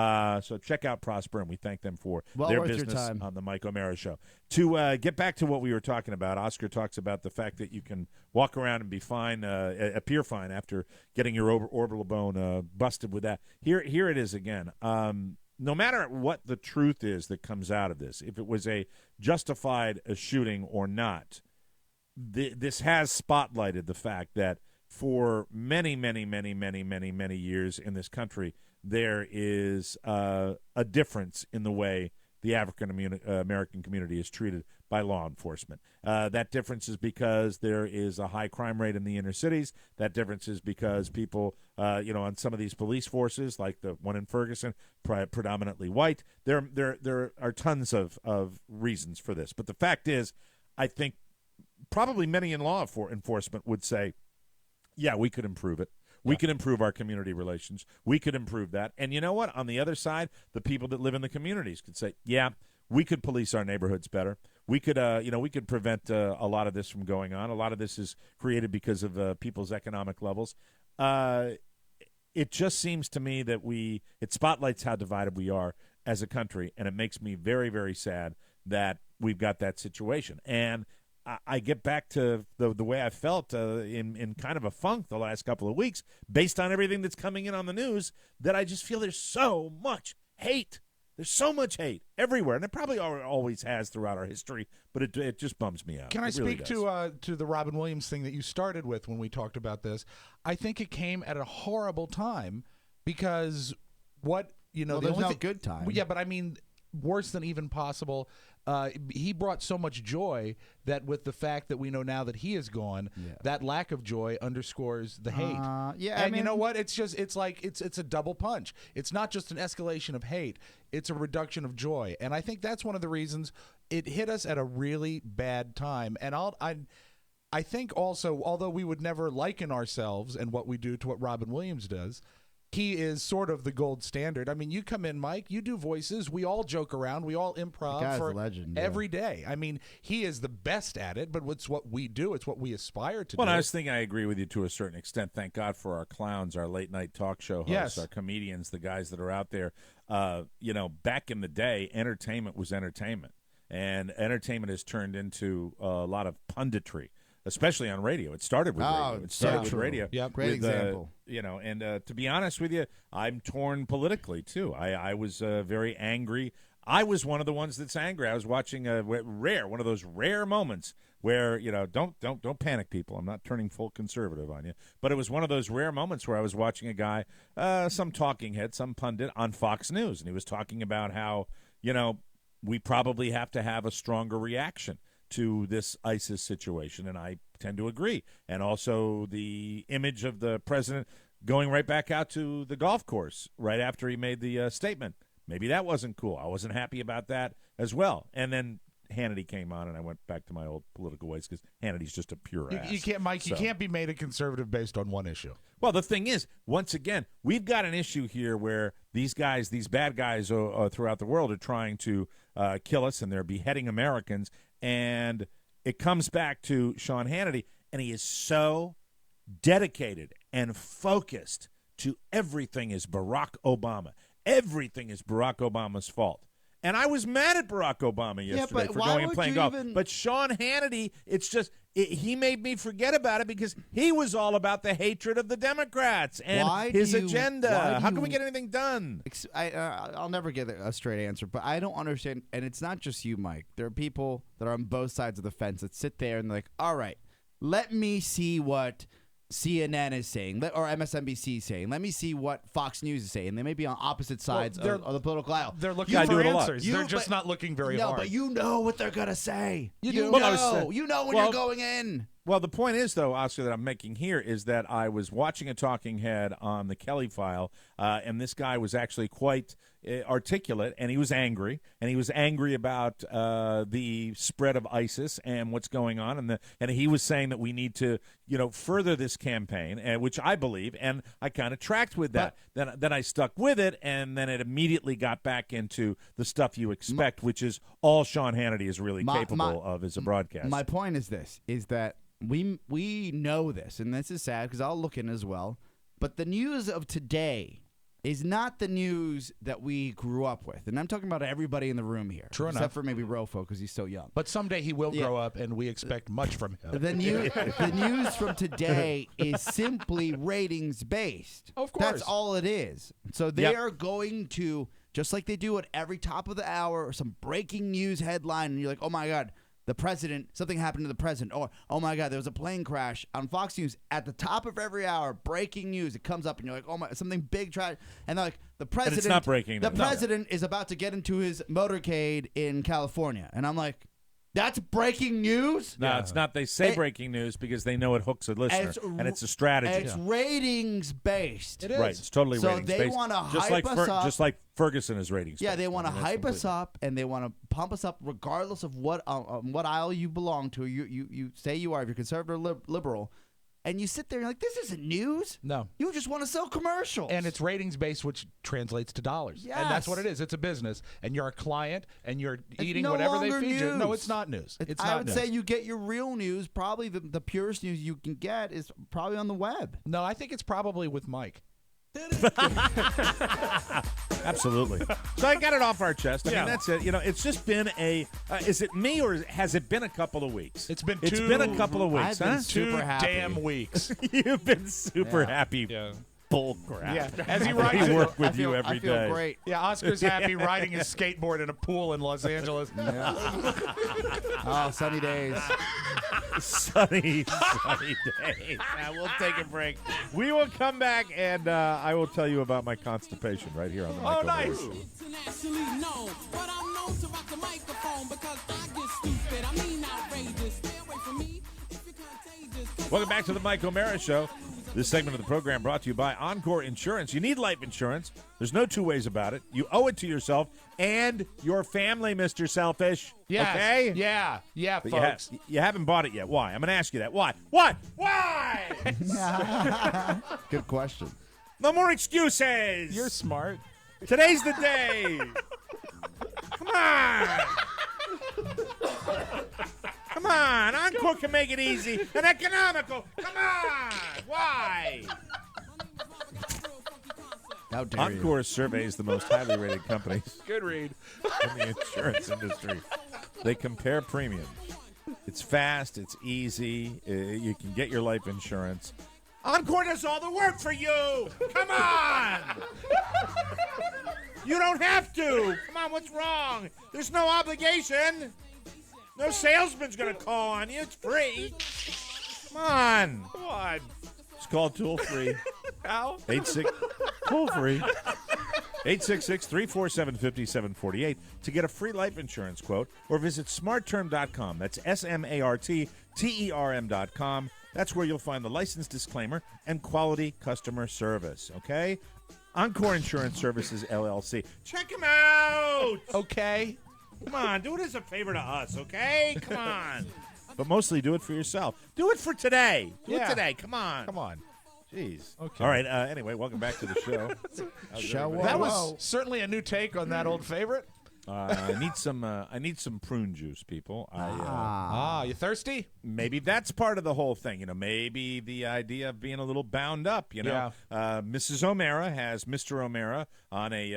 So check out Prosper, and we thank them for their business on the Mike O'Mara Show. To get back to what we were talking about, Oscar talks about the fact that you can walk around and be fine, appear fine after getting your orbital bone busted with that. Here it is again. No matter what the truth is that comes out of this, if it was a justified shooting or not, this has spotlighted the fact that for many, many, many, many, many, many years in this country, there is a difference in the way the African American community is treated by law enforcement. That difference is because there is a high crime rate in the inner cities. That difference is because people, on some of these police forces, like the one in Ferguson, predominantly white. There are tons of reasons for this. But the fact is, I think probably many in law enforcement would say, yeah, we could improve it. We could improve our community relations. We could improve that. And you know what? On the other side, the people that live in the communities could say, yeah, we could police our neighborhoods better. We could, we could prevent a lot of this from going on. A lot of this is created because of people's economic levels. It just seems to me that it spotlights how divided we are as a country, and it makes me very, very sad that we've got that situation. And I get back to the way I felt in kind of a funk the last couple of weeks based on everything that's coming in on the news, that I just feel there's so much hate. There's so much hate everywhere, and it probably always has throughout our history, but it just bums me out. Can I speak to the Robin Williams thing that you started with when we talked about this? I think it came at a horrible time because there's no good time. Yeah, but I mean worse than even possible. He brought so much joy that with the fact that we know now that he is gone, that lack of joy underscores the hate. And you know what? It's a double punch. It's not just an escalation of hate. It's a reduction of joy. And I think that's one of the reasons it hit us at a really bad time. And I think also, although we would never liken ourselves and what we do to what Robin Williams does, he is sort of the gold standard. I mean, you come in, Mike, you do voices. We all joke around. We all improv for a legend, every day. I mean, he is the best at it, but it's what we do. It's what we aspire to do. Well, I was thinking I agree with you to a certain extent. Thank God for our clowns, our late-night talk show hosts, our comedians, the guys that are out there. Back in the day, entertainment was entertainment, and entertainment has turned into a lot of punditry. Especially on radio. It started with radio. It started with radio. Yep, great example. And to be honest with you, I'm torn politically, too. I was very angry. I was one of the ones that's angry. I was watching one of those rare moments where, don't panic, people. I'm not turning full conservative on you. But it was one of those rare moments where I was watching a guy, some talking head, some pundit on Fox News, and he was talking about how, we probably have to have a stronger reaction to this ISIS situation, and I tend to agree. And also the image of the president going right back out to the golf course right after he made the statement. Maybe that wasn't cool. I wasn't happy about that as well. And then Hannity came on, and I went back to my old political ways because Hannity's just a pure ass. You can't, Mike. You can't be made a conservative based on one issue. Well, the thing is, once again, we've got an issue here where these bad guys throughout the world are trying to kill us, and they're beheading Americans. And it comes back to Sean Hannity, and he is so dedicated and focused to everything is Barack Obama. Everything is Barack Obama's fault. And I was mad at Barack Obama yesterday for going and playing golf. But Sean Hannity, he made me forget about it because he was all about the hatred of the Democrats and his agenda. How can we get anything done? I'll never get a straight answer, but I don't understand. And it's not just you, Mike. There are people that are on both sides of the fence that sit there and they're like, all right, let me see what CNN is saying or MSNBC is saying. Let me see what Fox News is saying. They may be on opposite sides of the political aisle. They're looking for answers. They're just not looking very hard. No, but you know what they're going to say. You do. You know when you're going in. Well, the point is, though, Oscar, that I'm making here is that I was watching a talking head on the Kelly File, and this guy was actually quite articulate, and he was angry, about the spread of ISIS and what's going on, and he was saying that we need to, further this campaign, which I believe, and I kind of tracked with that. Then I stuck with it, and then it immediately got back into the stuff you expect, which is all Sean Hannity is really capable of as a broadcast. My point is this: is that we know this, and this is sad because I'll look in as well. But the news of today is not the news that we grew up with, and I'm talking about everybody in the room here, True except enough. for maybe Rofo because he's so young. But someday he will grow up, and we expect much from him. The news from today is simply ratings based. Of course, that's all it is. So they are going to, just like they do at every top of the hour, or some breaking news headline, and you're like, oh my God, the president, something happened to the president. Or, oh my God, there was a plane crash on Fox News at the top of every hour, breaking news. It comes up and you're like, oh my, something big, and they're like, the president, and it's not breaking. The president is about to get into his motorcade in California. And I'm like, that's breaking news? No, it's not. They say breaking news because they know it hooks a listener, and it's a strategy. It's ratings based. It is. Right, it's totally ratings based. So they want to hype us up. Just like Ferguson is ratings based. Yeah, they want to hype us up, and they want to pump us up regardless of what aisle you belong to. You say you are, if you're conservative or liberal. And you sit there and you're like, this isn't news. No. You just want to sell commercials. And it's ratings based, which translates to dollars. Yes. And that's what it is. It's a business. And you're a client, and you're eating no whatever they longer feed you. No, news. it's not news. It's I not would news. say you get your real news, probably the purest news you can get is probably on the web. No, I think it's probably with Mike. Absolutely. So I got it off our chest. I mean, that's it. It's just been is it me or has it been a couple of weeks? It's been a couple of weeks, I've been huh? super happy. Damn weeks. You've been super happy. Yeah. Bull crap. Yeah. As he rides We it. work with you every I feel day. great. Yeah, Oscar's happy riding his skateboard in a pool in Los Angeles. Oh, sunny days. sunny days. Now we'll take a break. We will come back, and I will tell you about my constipation right here on the Michael Miller Show. Internationally known, but I'm known to rock the microphone because I get stupid. I mean outrageous. Stay away from me if you're contagious. Welcome back to the Mike O'Mara Show. This segment of the program brought to you by Encore Insurance. You need life insurance. There's no two ways about it. You owe it to yourself and your family, Mr. Selfish. Yes. Okay? Yeah, But folks. you haven't bought it yet. Why? I'm going to ask you that. Why? What? Why? Good question. No more excuses. You're smart. Today's the day. Come on. Come on. Encore can make it easy and economical. Come on. Why? How dare Encore surveys the most highly rated companies Good read. in the insurance industry. They compare premiums. It's fast. It's easy. You can get your life insurance. Encore does all the work for you. Come on. You don't have to. Come on, what's wrong? There's no obligation. No salesman's going to call on you. It's free. Come on. Come on. It's called toll free. How? 86 toll free. 866-347-5748 to get a free life insurance quote or visit smartterm.com. That's SMARTTERM.com. That's where you'll find the license disclaimer and quality customer service, okay? Encore Insurance Services, LLC. Check them out! Okay. Come on, do it as a favor to us, okay? Come on. But mostly do it for yourself. Do it for today. Do it today. Come on. Come on. Jeez. Okay. All right, anyway, welcome back to the show. That was certainly a new take on that old favorite. I need some prune juice, people. You thirsty? Maybe that's part of the whole thing. Maybe the idea of being a little bound up. Mrs. O'Mara has Mr. O'Mara on a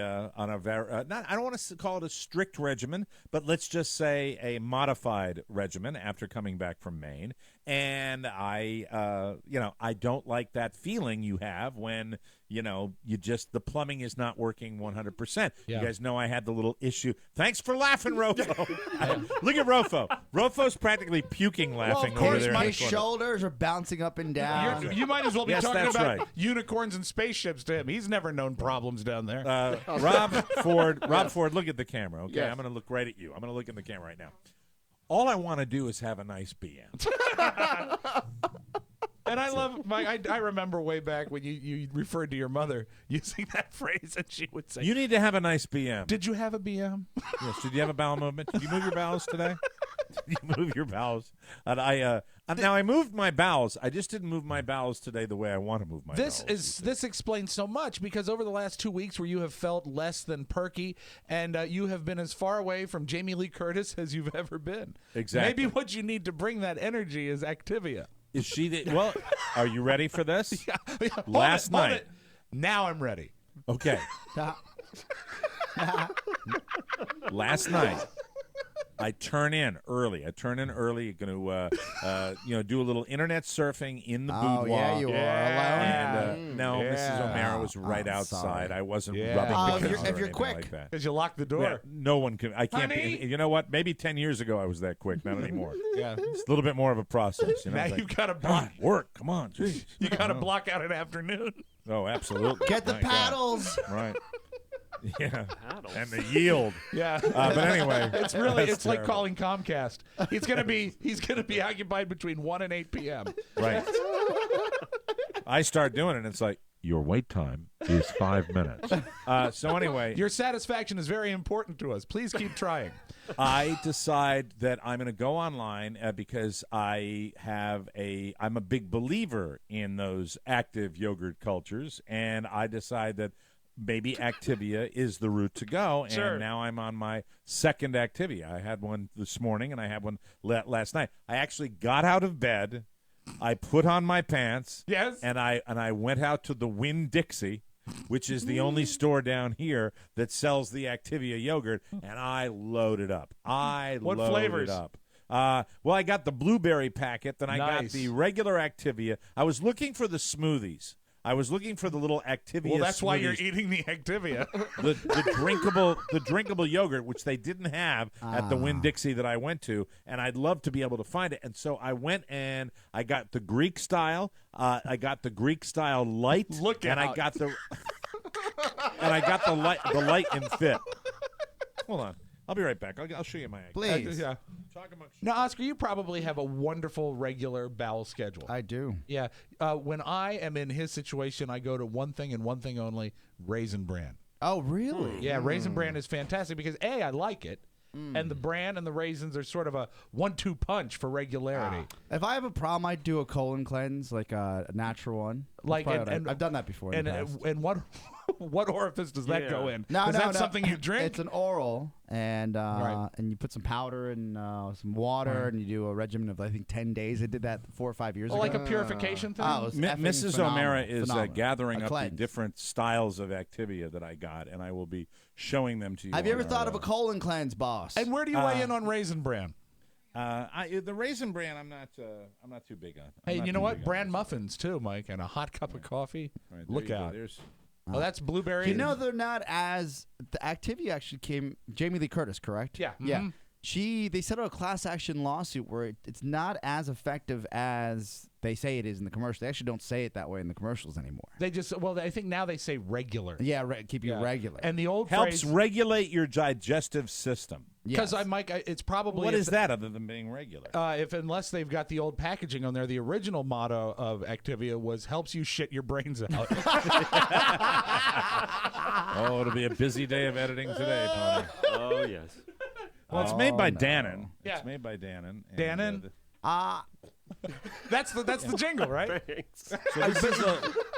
not. I don't want to call it a strict regimen, but let's just say a modified regimen after coming back from Maine. And I don't like that feeling you have when the plumbing is not working 100%. Yeah. You guys know I had the little issue. Thanks for laughing, Rofo. Look at Rofo. Rofo's practically puking laughing over there. My shoulders are bouncing up and down. You might as well be talking that's about right. unicorns and spaceships to him. He's never known problems down there. Rob Ford, look at the camera, okay? Yes. I'm going to look right at you. I'm going to look in the camera right now. all I want to do is have a nice BM. And I love I remember way back when you referred to your mother using that phrase, and she would say, You need to have a nice BM. "Did you have a BM?" Yes. Did you have a bowel movement? Did you move your bowels today? Did you move your bowels? And now I moved my bowels. I just didn't move my bowels today the way I want to move my bowels. This explains so much, because over the last 2 weeks where you have felt less than perky, and you have been as far away from Jamie Lee Curtis as you've ever been. Exactly. Maybe what you need to bring that energy is Activia. Is she well, are you ready for this? Yeah. Last Hold night. it. Now I'm ready. Okay. Last night, I turn in early. Going to, do a little internet surfing in the boudoir. Yeah, you are alone. And, no, Mrs. O'Mara was right outside. sorry. I wasn't Yeah. rubbing the If covers you're or quick. anything like that. Because you locked the door. Yeah, no one can. I can't Honey? be. You know what? Maybe 10 years ago I was that quick. Not anymore. Yeah. It's a little bit more of a process. Now It's you've like, got to "God, block. work. Come on, jeez. You got to block out an afternoon. Oh, absolutely. Get the My God. paddles. Right. Yeah. And the yield. Yeah. But anyway, It's really that's it's like terrible. calling Comcast. He's gonna be occupied between 1 and 8 p.m. Right. I start doing it, and it's like, your wait time is 5 minutes. So anyway, Your satisfaction is very important to us. Please keep trying. I decide that I'm going to go online because I'm a big believer in those active yogurt cultures, and I decide that maybe Activia is the route to go. Sure. And now I'm on my second Activia. I had one this morning, and I had one last night. I actually got out of bed. I put on my pants. Yes. And I went out to the Winn-Dixie, which is the only store down here that sells the Activia yogurt, and I loaded up. What loaded flavors? up. Well, I got the blueberry packet, then I got Nice. the regular Activia. I was looking for the smoothies. I was looking for the little Activia. Well, that's why you're smoothies. eating the Activia. the drinkable yogurt, which they didn't have at the Winn-Dixie that I went to, and I'd love to be able to find it. And so I went and I got the Greek style. I got the Greek style light. Look and out. I got the and I got the light and fit. Hold on, I'll be right back. I'll show you my Activia. Please. Yeah. Talk amongst Now, Oscar, you probably have a wonderful regular bowel schedule. I do. Yeah. When I am in his situation, I go to one thing and one thing only: Raisin Bran. Oh, really? Yeah, Raisin Bran is fantastic because A, I like it, and the bran and the raisins are sort of a 1-2 punch for regularity. If I have a problem, I do a colon cleanse, like a natural one. That's Like, probably and- what and- I've done that before. in the past. And what what orifice does that go in? No, is no, that no. something you drink? It's an oral, and Right. and you put some powder and some water, and you do a regimen of I think 10 days. I did that 4 or 5 years ago. like a purification thing? Oh, it was effing Mrs. phenomenal. O'Mara is Phenomenal. gathering A up the cleanse. different styles of Activia that I got, and I will be showing them to you. Have you on ever thought our, of a colon cleanse, boss? And where do you weigh in on Raisin Bran? the Raisin Bran, I'm not too big on. I'm Hey, not you know too what? big on Bran this. muffins too, Mike, and a hot cup of coffee. Right, there Look you go. out! There's Oh, that's blueberry. You know they're not as the Activia actually came. Jamie Lee Curtis, correct? Yeah. Yeah. Mhm. They settled a class action lawsuit where it's not as effective as they say it is in the commercial. They actually don't say it that way in the commercials anymore. They just I think now they say regular. Yeah, keep you regular. And the old helps phrase, regulate your digestive system. because Mike, it's probably What if is that other than being regular? unless they've got the old packaging on there, the original motto of Activia was helps you shit your brains out. Oh, it'll be a busy day of editing today, Pony. Oh, yes. Well, it's made by no. Dannon. Yeah. It's made by Dannon. and, Dannon? That's the jingle, right?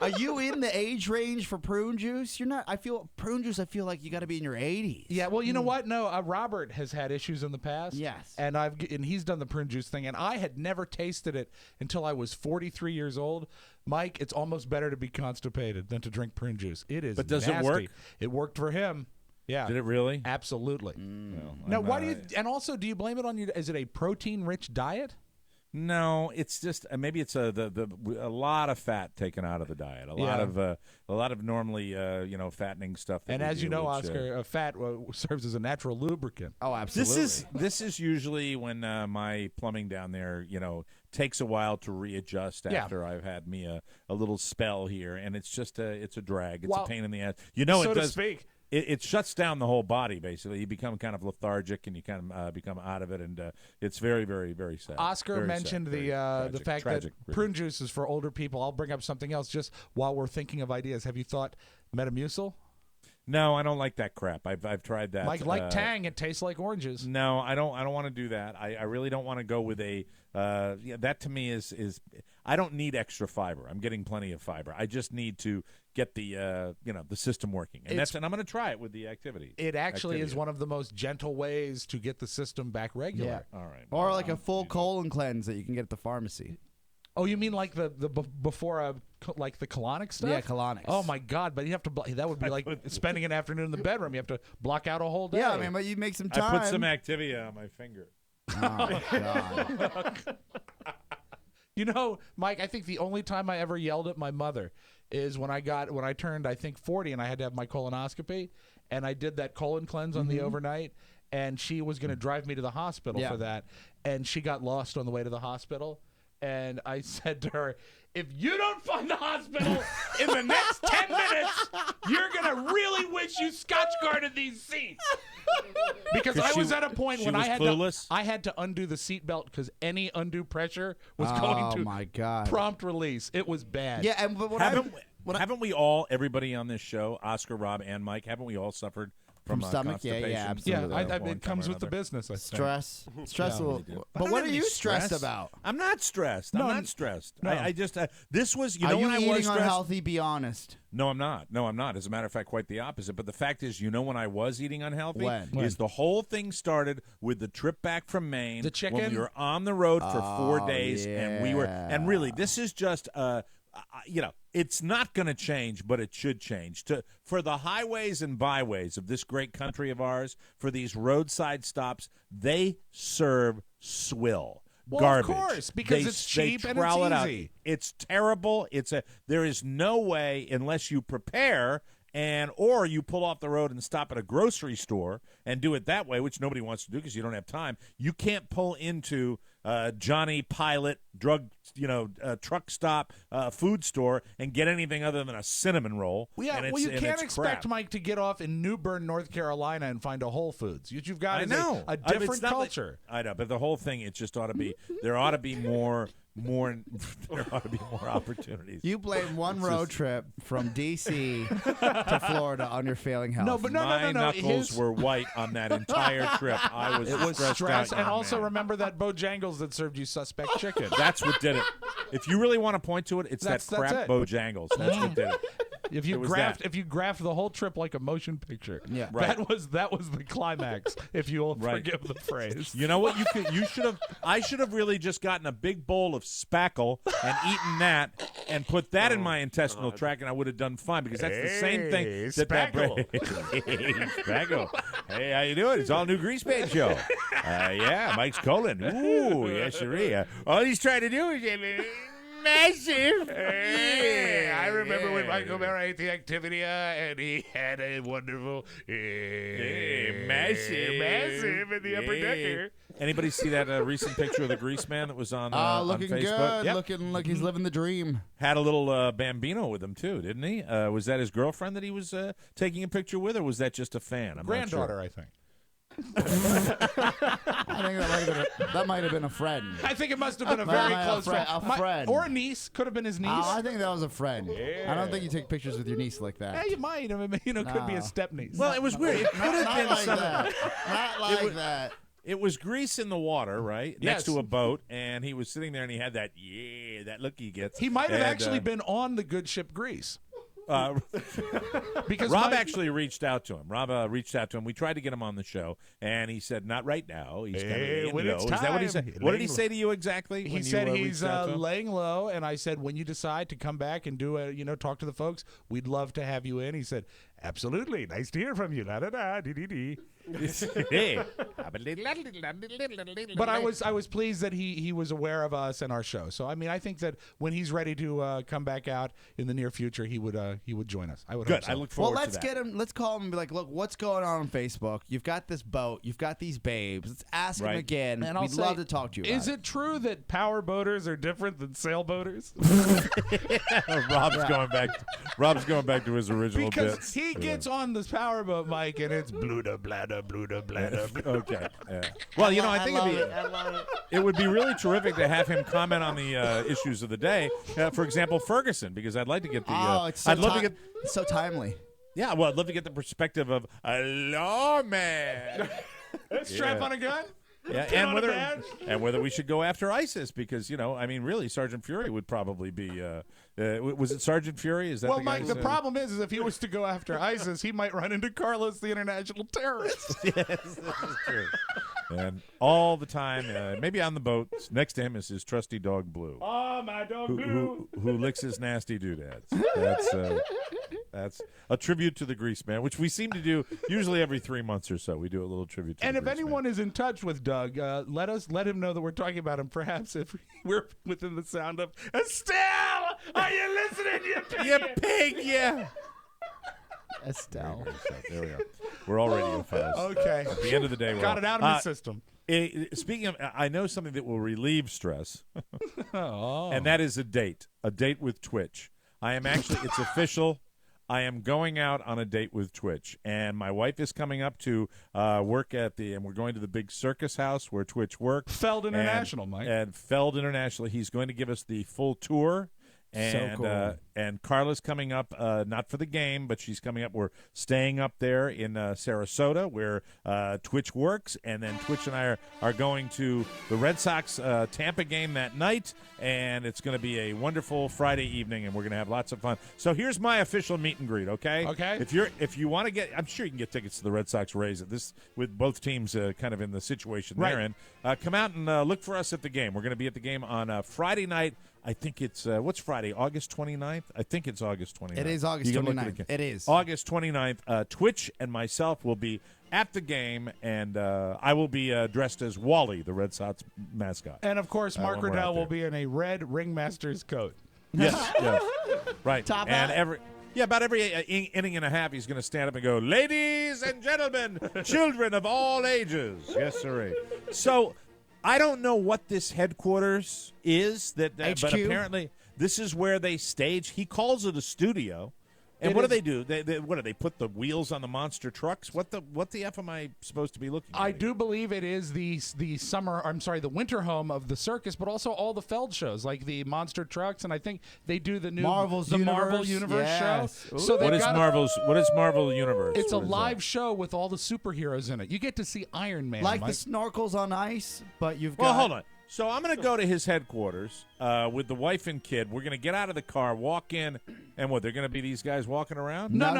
Are you in the age range for prune juice? You're not. I feel prune juice. I feel like you got to be in your 80s. Yeah, well, you know what? No, Robert has had issues in the past. Yes. And he's done the prune juice thing, and I had never tasted it until I was 43 years old. Mike, it's almost better to be constipated than to drink prune juice. It is. But does it nasty. work? It worked for him. Yeah. Did it really? Absolutely. Well, Now, I'm, why do you? And also, do you blame it on your? Is it a protein-rich diet? No, it's just maybe it's a lot of fat taken out of the diet. A lot of normally fattening stuff. That And we as you do, know, which, Oscar, fat serves as a natural lubricant. Oh, absolutely. This is usually when my plumbing down there, takes a while to readjust after I've had me a little spell here, and it's just it's a drag. It's a pain in the ass. So it to does. speak. it shuts down the whole body. Basically, you become kind of lethargic, and you kind of become out of it, and it's very, very, very sad. Oscar Very mentioned sad. Very tragic, the fact tragic, that prune juice is for older people. I'll bring up something else just while we're thinking of ideas. Have you thought Metamucil? No, I don't like that crap. I've tried that. Like Tang, it tastes like oranges. No, I don't want to do that. I really don't want to go with a. That to me is I don't need extra fiber. I'm getting plenty of fiber. I just need to get the the system working, and I'm going to try it with the activity. It actually is one of the most gentle ways to get the system back regular. Yeah. All right. Or like a full colon cleanse that you can get at the pharmacy. Oh, you mean like the before like the colonic stuff? Yeah, colonics. Oh my God! But you have to. That would be like spending an afternoon in the bedroom. You have to block out a whole day. Yeah, I mean, but you make some time. I put some Activia on my finger. Oh God. You know, Mike, I think the only time I ever yelled at my mother is when I turned, I think, 40, and I had to have my colonoscopy, and I did that colon cleanse on the overnight, and she was going to drive me to the hospital for that, and she got lost on the way to the hospital, and I said to her, if you don't find the hospital in the next 10 minutes, you're going to really wish you Scotch guarded these seats. Because I was at a point when I had to undo the seatbelt because any undue pressure was going to prompt release. It was bad. Yeah, and but haven't we all, everybody on this show, Oscar, Rob, and Mike, haven't we all suffered from stomach? Constipation? Yeah, absolutely. Yeah, it comes with the business. I think. Stress. Stressful. Yeah, but what are you stressed about? I'm not stressed. I'm not stressed. No. I just this was Are when I you was eating stressed. unhealthy? Be honest. No, I'm not. No, I'm not. As a matter of fact, quite the opposite. But the fact is, when I was eating unhealthy, When? is the whole thing started with the trip back from Maine. The chicken? When we were on the road for 4 days, and we were, and really, this is just, it's not going to change, but it should change. For the highways and byways of this great country of ours, for these roadside stops, they serve swill. Well, Garbage. of course, because it's cheap and it's easy. It's terrible. There is no way unless you prepare or you pull off the road and stop at a grocery store and do it that way, which nobody wants to do because you don't have time. You can't pull into Johnny Pilot truck stop food store and get anything other than a cinnamon roll. Yeah, and you can't expect crap. Mike to get off in New Bern, North Carolina, and find a Whole Foods. What you've got is a different culture. I know, but the whole thing, it just ought to be. There ought to be more. There ought to be more opportunities. You blame one road trip from D.C. to Florida on your failing health. No, but no. My knuckles were white on that entire trip. I was stressed out. And also remember that Bojangles that served you suspect chicken. That's what did it. If you really want to point to it, it's that crap Bojangles. That's what did it. If you graphed the whole trip like a motion picture, Right. that was the climax. If you'll forgive the phrase. You know what? I should have really just gotten a big bowl of spackle and eaten that and put that in my intestinal tract, and I would have done fine because that's the same thing spackle. Spackle. Hey, how you doing? It's all new Grease Paint show. Mike's colon. Ooh, yes, sir. All he's trying to do is massive. I remember when Michael Mara ate the Activia, and he had a wonderful massive in the upper decker. Anybody see that recent picture of the Grease Man that was on looking on Facebook? good, looking like he's living the dream. Had a little Bambino with him too, didn't he? Was that his girlfriend that he was taking a picture with, or was that just a fan? I'm Granddaughter, not sure. I think. I think that might have been a friend. I think it must have been a very close friend. A friend. Or a niece. Could have been his niece. I think that was a friend. Yeah. I don't think you take pictures with your niece like that. Yeah, you might. I mean, could be a step niece. Well, it was weird. It could have been like something. Not like that. It was grease in the water, right? Yes. Next to a boat, and he was sitting there, and he had that look he gets. He might have actually been on the good ship Grease. Because Rob actually reached out to him. Rob reached out to him. We tried to get him on the show, and he said, "Not right now." He's kind of when it's Is that what he time. said? What did he say to you exactly? He said he's laying low, and I said, "When you decide to come back and do talk to the folks, we'd love to have you in." He said, "Absolutely, nice to hear from you." Da da da dee dee dee. But I was pleased that he was aware of us and our show. So I mean, I think that when he's ready to come back out in the near future, he would join us. I would. Good. Hope so. I look forward to that. Get him. Let's call him and be like, "Look, what's going on Facebook? You've got this boat. You've got these babes. Let's ask him again. And we'd love to talk to you. Is it true that power boaters are different than sailboaters? Rob's going back to his original because bits. he gets on this powerboat, Mike, and it's bluda bladder, bluda bladder. Okay. Yeah. Well, I think it would be really terrific to have him comment on the issues of the day. For example, Ferguson, because I'd like to get the. It's so I'd love to get. it's so timely. Yeah, well, I'd love to get the perspective of a lawman. Strap on a gun. Yeah, and whether we should go after ISIS because really Sergeant Fury would probably be. Was it Sergeant Fury? Is that well, the Mike? The problem is if he was to go after ISIS, he might run into Carlos, the international terrorist. Yes, this is true. And all the time, maybe on the boat, next to him is his trusty dog Blue. Oh, my dog Blue, who licks his nasty doodads. That's a tribute to the Grease Man, which we seem to do usually every 3 months or so. We do a little tribute to and the if Grease anyone Man. is in touch with Doug, let him know that we're talking about him. Perhaps if we're within the sound of Estelle, are you listening, you pig? You pig, yeah. Estelle. There we are. We're all radiophiles. Okay. At the end of the day, we're got all, it out of my system. Speaking of, I know something that will relieve stress, Oh. and that is a date with Twitch. It's official. I am going out on a date with Twitch, and my wife is coming up to work and we're going to the big circus house where Twitch works. Feld International, Mike. And Feld International. He's going to give us the full tour. And, so cool. And Carla's coming up, not for the game, but she's coming up. We're staying up there in Sarasota where Twitch works. And then Twitch and I are going to the Red Sox Tampa game that night. And it's going to be a wonderful Friday evening, and we're going to have lots of fun. So here's my official meet and greet, okay? Okay. If you want to get, I'm sure you can get tickets to the Red Sox Rays at this with both teams kind of in the situation they're in. Come out and look for us at the game. We're going to be at the game on Friday night. I think it's, what's Friday, August 29th? I think it's August 29th. It is August 29th. It is. August 29th. Twitch and myself will be at the game, and I will be dressed as Wally, the Red Sox mascot. And, of course, Mark when we're Riddell out will there. be in a red ringmaster's coat. Yes, yes. Right. Top and hat. about every inning and a half, he's going to stand up and go, "Ladies and gentlemen, children of all ages." Yes, sir. So I don't know what this headquarters is, but apparently this is where they stage. He calls it a studio. And what do they do? What do they put the wheels on the monster trucks? What the F am I supposed to be looking at? I do believe it is the winter home of the circus, but also all the Feld shows, like the monster trucks, and I think they do the new Marvel Universe show. So what is Marvel Universe? It's a live show with all the superheroes in it. You get to see Iron Man, like Mike. the snorkels on ice, but you've got. Well, hold on. So I'm going to go to his headquarters with the wife and kid. We're going to get out of the car, walk in, and what? They're going to be these guys walking around? No.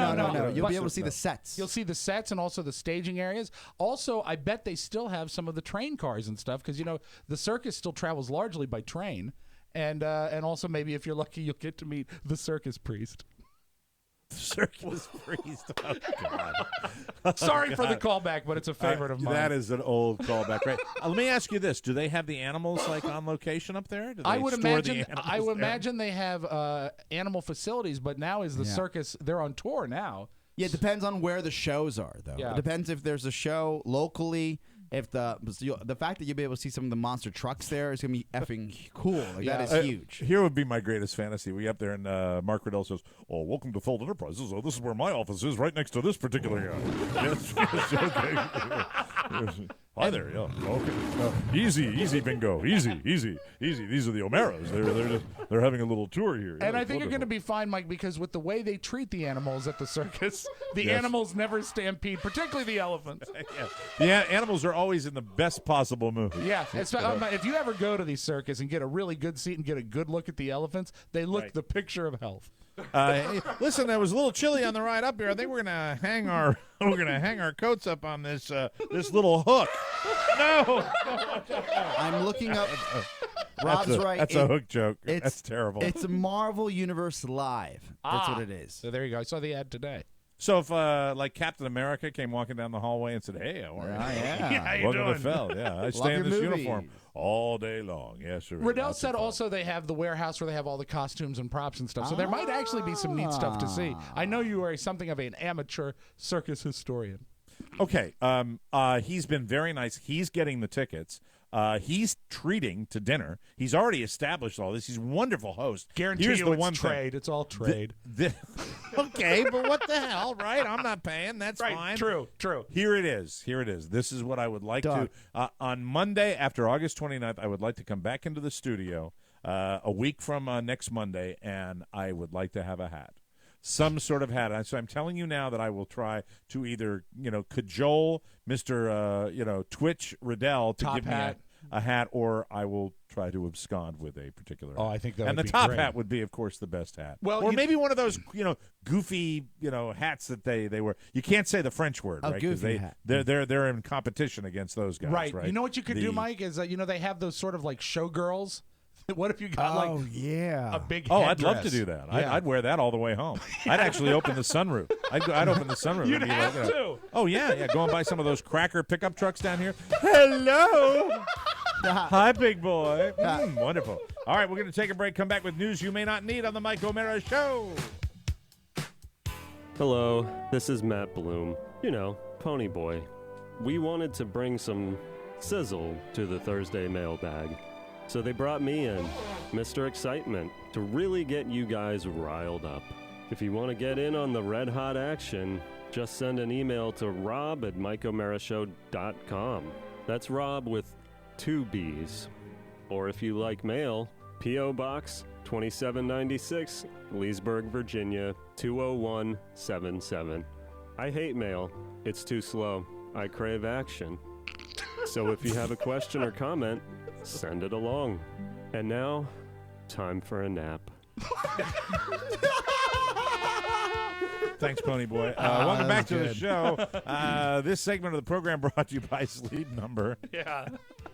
You'll be able to see the sets. You'll see the sets and also the staging areas. Also, I bet they still have some of the train cars and stuff because the circus still travels largely by train, and also maybe if you're lucky, you'll get to meet the circus priest. Circus priest. Oh, God. Sorry for the callback, but it's a favorite of mine. That is an old callback, right? Let me ask you this: do they have the animals like on location up there? Do they I would store imagine. the I would animals there? imagine they have animal facilities, but now is the circus? They're on tour now. Yeah, it depends on where the shows are, though. Yeah. It depends if there's a show locally. If the fact that you'll be able to see some of the monster trucks there is going to be effing cool. That is huge. Here would be my greatest fantasy. We up there, and Mark Riddell says, "Oh, welcome to Fold Enterprises. Oh, this is where my office is, right next to this particular guy." Yes, okay. Hi there. Yeah. Okay. Easy, bingo. Easy. These are the O'Maras. They're having a little tour here. And Yeah, I think you're wonderful. going to be fine, Mike, because with the way they treat the animals at the circus, the animals never stampede, particularly the elephants. Yeah. The animals are always in the best possible mood. Yeah, if you ever go to the circus and get a really good seat and get a good look at the elephants, they look the picture of health. Hey, listen, it was a little chilly on the ride up here. I think we're gonna hang our coats up on this little hook. No, I'm looking up. Rob's right. That's a hook joke. That's terrible. It's a Marvel Universe Live. That's what it is. So there you go. I saw the ad today. So if like Captain America came walking down the hallway and said, "Hey, how are you? How you Welcome doing? to Feld. Yeah, I stay in your this movies. uniform all day long. Yes, sir." Riddell said also they have the warehouse where they have all the costumes and props and stuff. So there might actually be some neat stuff to see. I know you are something of an amateur circus historian. Okay. He's been very nice. He's getting the tickets. He's treating to dinner. He's already established all this. He's a wonderful host. Guarantee Here's you the it's one trade. Thing. It's all trade. Okay, but what the hell, right? I'm not paying. That's Right, fine. true. Here it is. This is what I would like Doug. to. On Monday, after August 29th, I would like to come back into the studio a week from next Monday, and I would like to have a hat. Some sort of hat. So I'm telling you now that I will try to either, cajole Mr. Twitch Riddell to Top give hat. me a hat, or I will try to abscond with a particular hat. Oh, I think that and would the be top great. hat would be, of course, the best hat. Well, or you- maybe one of those, goofy, hats that they wear. You can't say the French word, A right? 'Cause goofy hat. They're in competition against those guys, right? You know what you could do, Mike, is they have those sort of like showgirls. What if you got yeah. a big Oh, I'd love headdress? to do that. Yeah. I'd wear that all the way home. I'd actually open the sunroof. I'd open the sunroof. You'd and be have like, to. Oh, yeah. Go and buy some of those cracker pickup trucks down here. Hello. Hi, big boy. Wonderful. All right, we're going to take a break. Come back with news you may not need on the Mike O'Mara Show. Hello, this is Matt Bloom. Pony Boy. We wanted to bring some sizzle to the Thursday mailbag. So they brought me in, Mr. Excitement, to really get you guys riled up. If you want to get in on the red hot action, just send an email to rob@mikeomarashow.com. That's Rob with 2 B's. Or if you like mail, P.O. Box 2796, Leesburg, Virginia 20177. I hate mail. It's too slow. I crave action. So if you have a question or comment, send it along. And now, time for a nap. Thanks, Pony Boy. Welcome back to the good. show. This segment of the program brought to you by Sleep Number. Yeah.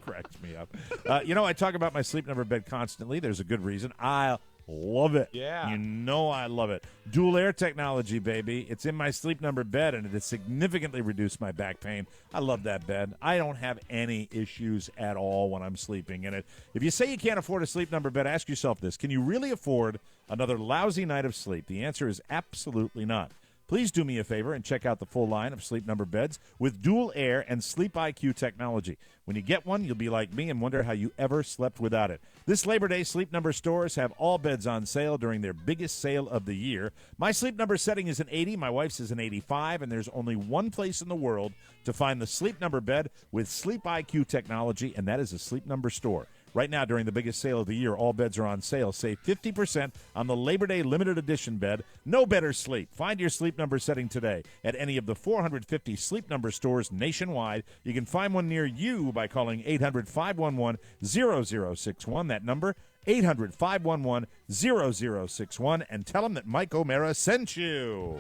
Cracks me up. I talk about my Sleep Number bed constantly. There's a good reason. I love it. Yeah. I love it. Dual air technology, baby. It's in my Sleep Number bed, and it has significantly reduced my back pain. I love that bed. I don't have any issues at all when I'm sleeping in it. If you say you can't afford a Sleep Number bed, ask yourself this. Can you really afford another lousy night of sleep? The answer is absolutely not. Please do me a favor and check out the full line of Sleep Number beds with dual air and Sleep IQ technology. When you get one, you'll be like me and wonder how you ever slept without it. This Labor Day, Sleep Number stores have all beds on sale during their biggest sale of the year. My Sleep Number setting is an 80, my wife's is an 85, and there's only one place in the world to find the Sleep Number bed with Sleep IQ technology, and that is a Sleep Number store. Right now, during the biggest sale of the year, all beds are on sale. Save 50% on the Labor Day limited edition bed. No better sleep. Find your Sleep Number setting today at any of the 450 Sleep Number stores nationwide. You can find one near you by calling 800-511-0061. That number, 800-511-0061, and tell them that Mike O'Mara sent you.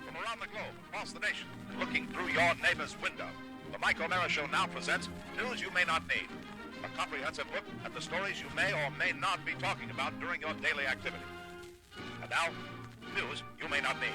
From around the globe, across the nation, looking through your neighbor's window, the Mike O'Mara Show now presents News You May Not Need. A comprehensive look at the stories you may or may not be talking about during your daily activity. And now, news you may not need.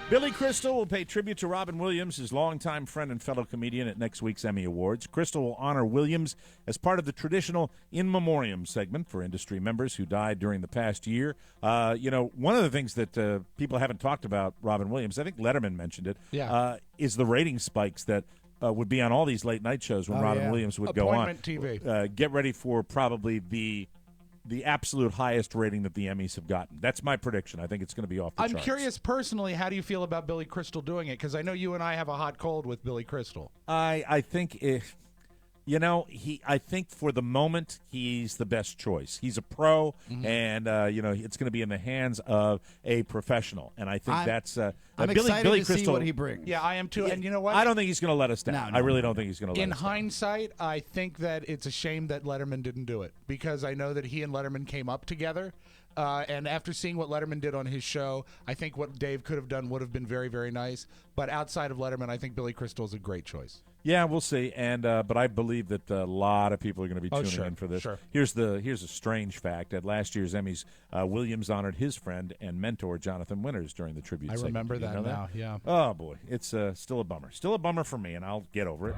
Billy Crystal will pay tribute to Robin Williams, his longtime friend and fellow comedian, at next week's Emmy Awards. Crystal will honor Williams as part of the traditional In Memoriam segment for industry members who died during the past year. One of the things that people haven't talked about Robin Williams, I think Letterman mentioned it, is the rating spikes that would be on all these late night shows when Robin Williams would go on. Appointment TV. Get ready for probably the absolute highest rating that the Emmys have gotten. That's my prediction. I think it's going to be off the I'm charts. curious personally, how do you feel about Billy Crystal doing it? Because I know you and I have a hot cold with Billy Crystal. I think I think for the moment he's the best choice. He's a pro, and it's going to be in the hands of a professional. And I think I'm excited Billy to Crystal, see what he brings. Yeah, I am too. And you know what? I don't think he's going to let us down. No, I really don't think he's going to let In us down. hindsight, I think that it's a shame that Letterman didn't do it, because I know that he and Letterman came up together. And after seeing what Letterman did on his show, I think what Dave could have done would have been very, very nice. But outside of Letterman, I think Billy Crystal is a great choice. Yeah, we'll see. And but I believe that a lot of people are going to be tuning sure, in for this. sure. Here's a strange fact. At last year's Emmys, Williams honored his friend and mentor Jonathan Winters during the tribute I segment. remember Did you that know now, yeah. Oh boy, it's still a bummer. Still a bummer for me, and I'll get over it.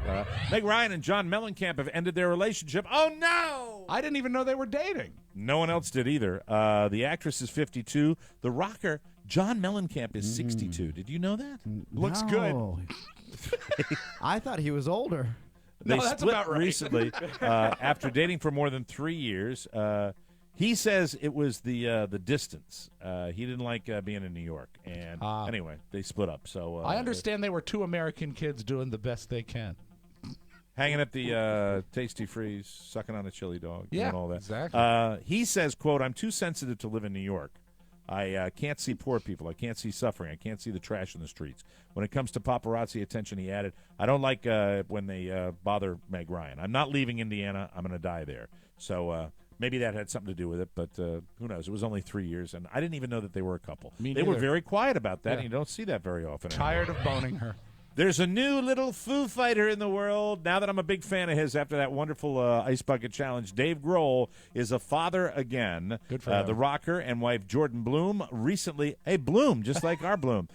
Meg Ryan and John Mellencamp have ended their relationship. Oh no! I didn't even know they were dating. No one else did either. The actress is 52. The rocker John Mellencamp is 62. Did you know that? Looks good. I thought he was older. They No, that's split about right. recently after dating for more than 3 years. He says it was the distance. He didn't like being in New York, and anyway, they split up. So I understand they were two American kids doing the best they can. Hanging at the Tasty Freeze, sucking on a chili dog, Yeah, doing all that. exactly. He says, quote, "I'm too sensitive to live in New York. I can't see poor people. I can't see suffering. I can't see the trash in the streets. When it comes to paparazzi attention," he added, "I don't like when they bother Meg Ryan. I'm not leaving Indiana. I'm going to die there." So maybe that had something to do with it, but who knows? It was only 3 years, and I didn't even know that they were a couple. Me They were neither. very quiet about that, Yeah. and you don't see that very often. Tired of boning her. There's a new little Foo Fighter in the world. Now that I'm a big fan of his after that wonderful Ice Bucket Challenge, Dave Grohl is a father again. Good for him. The rocker and wife Jordan Bloom recently, Bloom, just like our Bloom,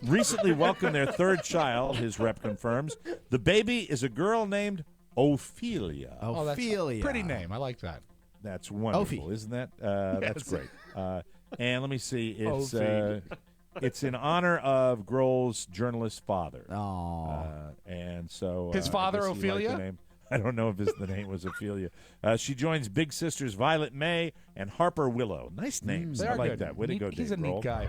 recently welcomed their third child, his rep confirms. The baby is a girl named Ophelia. Oh, that's a pretty name. I like that. That's wonderful, isn't that? That's great. And let me see. It's in honor of Grohl's journalist father. And so His father, I guess he liked Ophelia? the name. I don't know if the name was Ophelia. She joins big sisters Violet May and Harper Willow. Nice names. They I are like good. that. Way to go, He's Dave a neat Grohl. guy.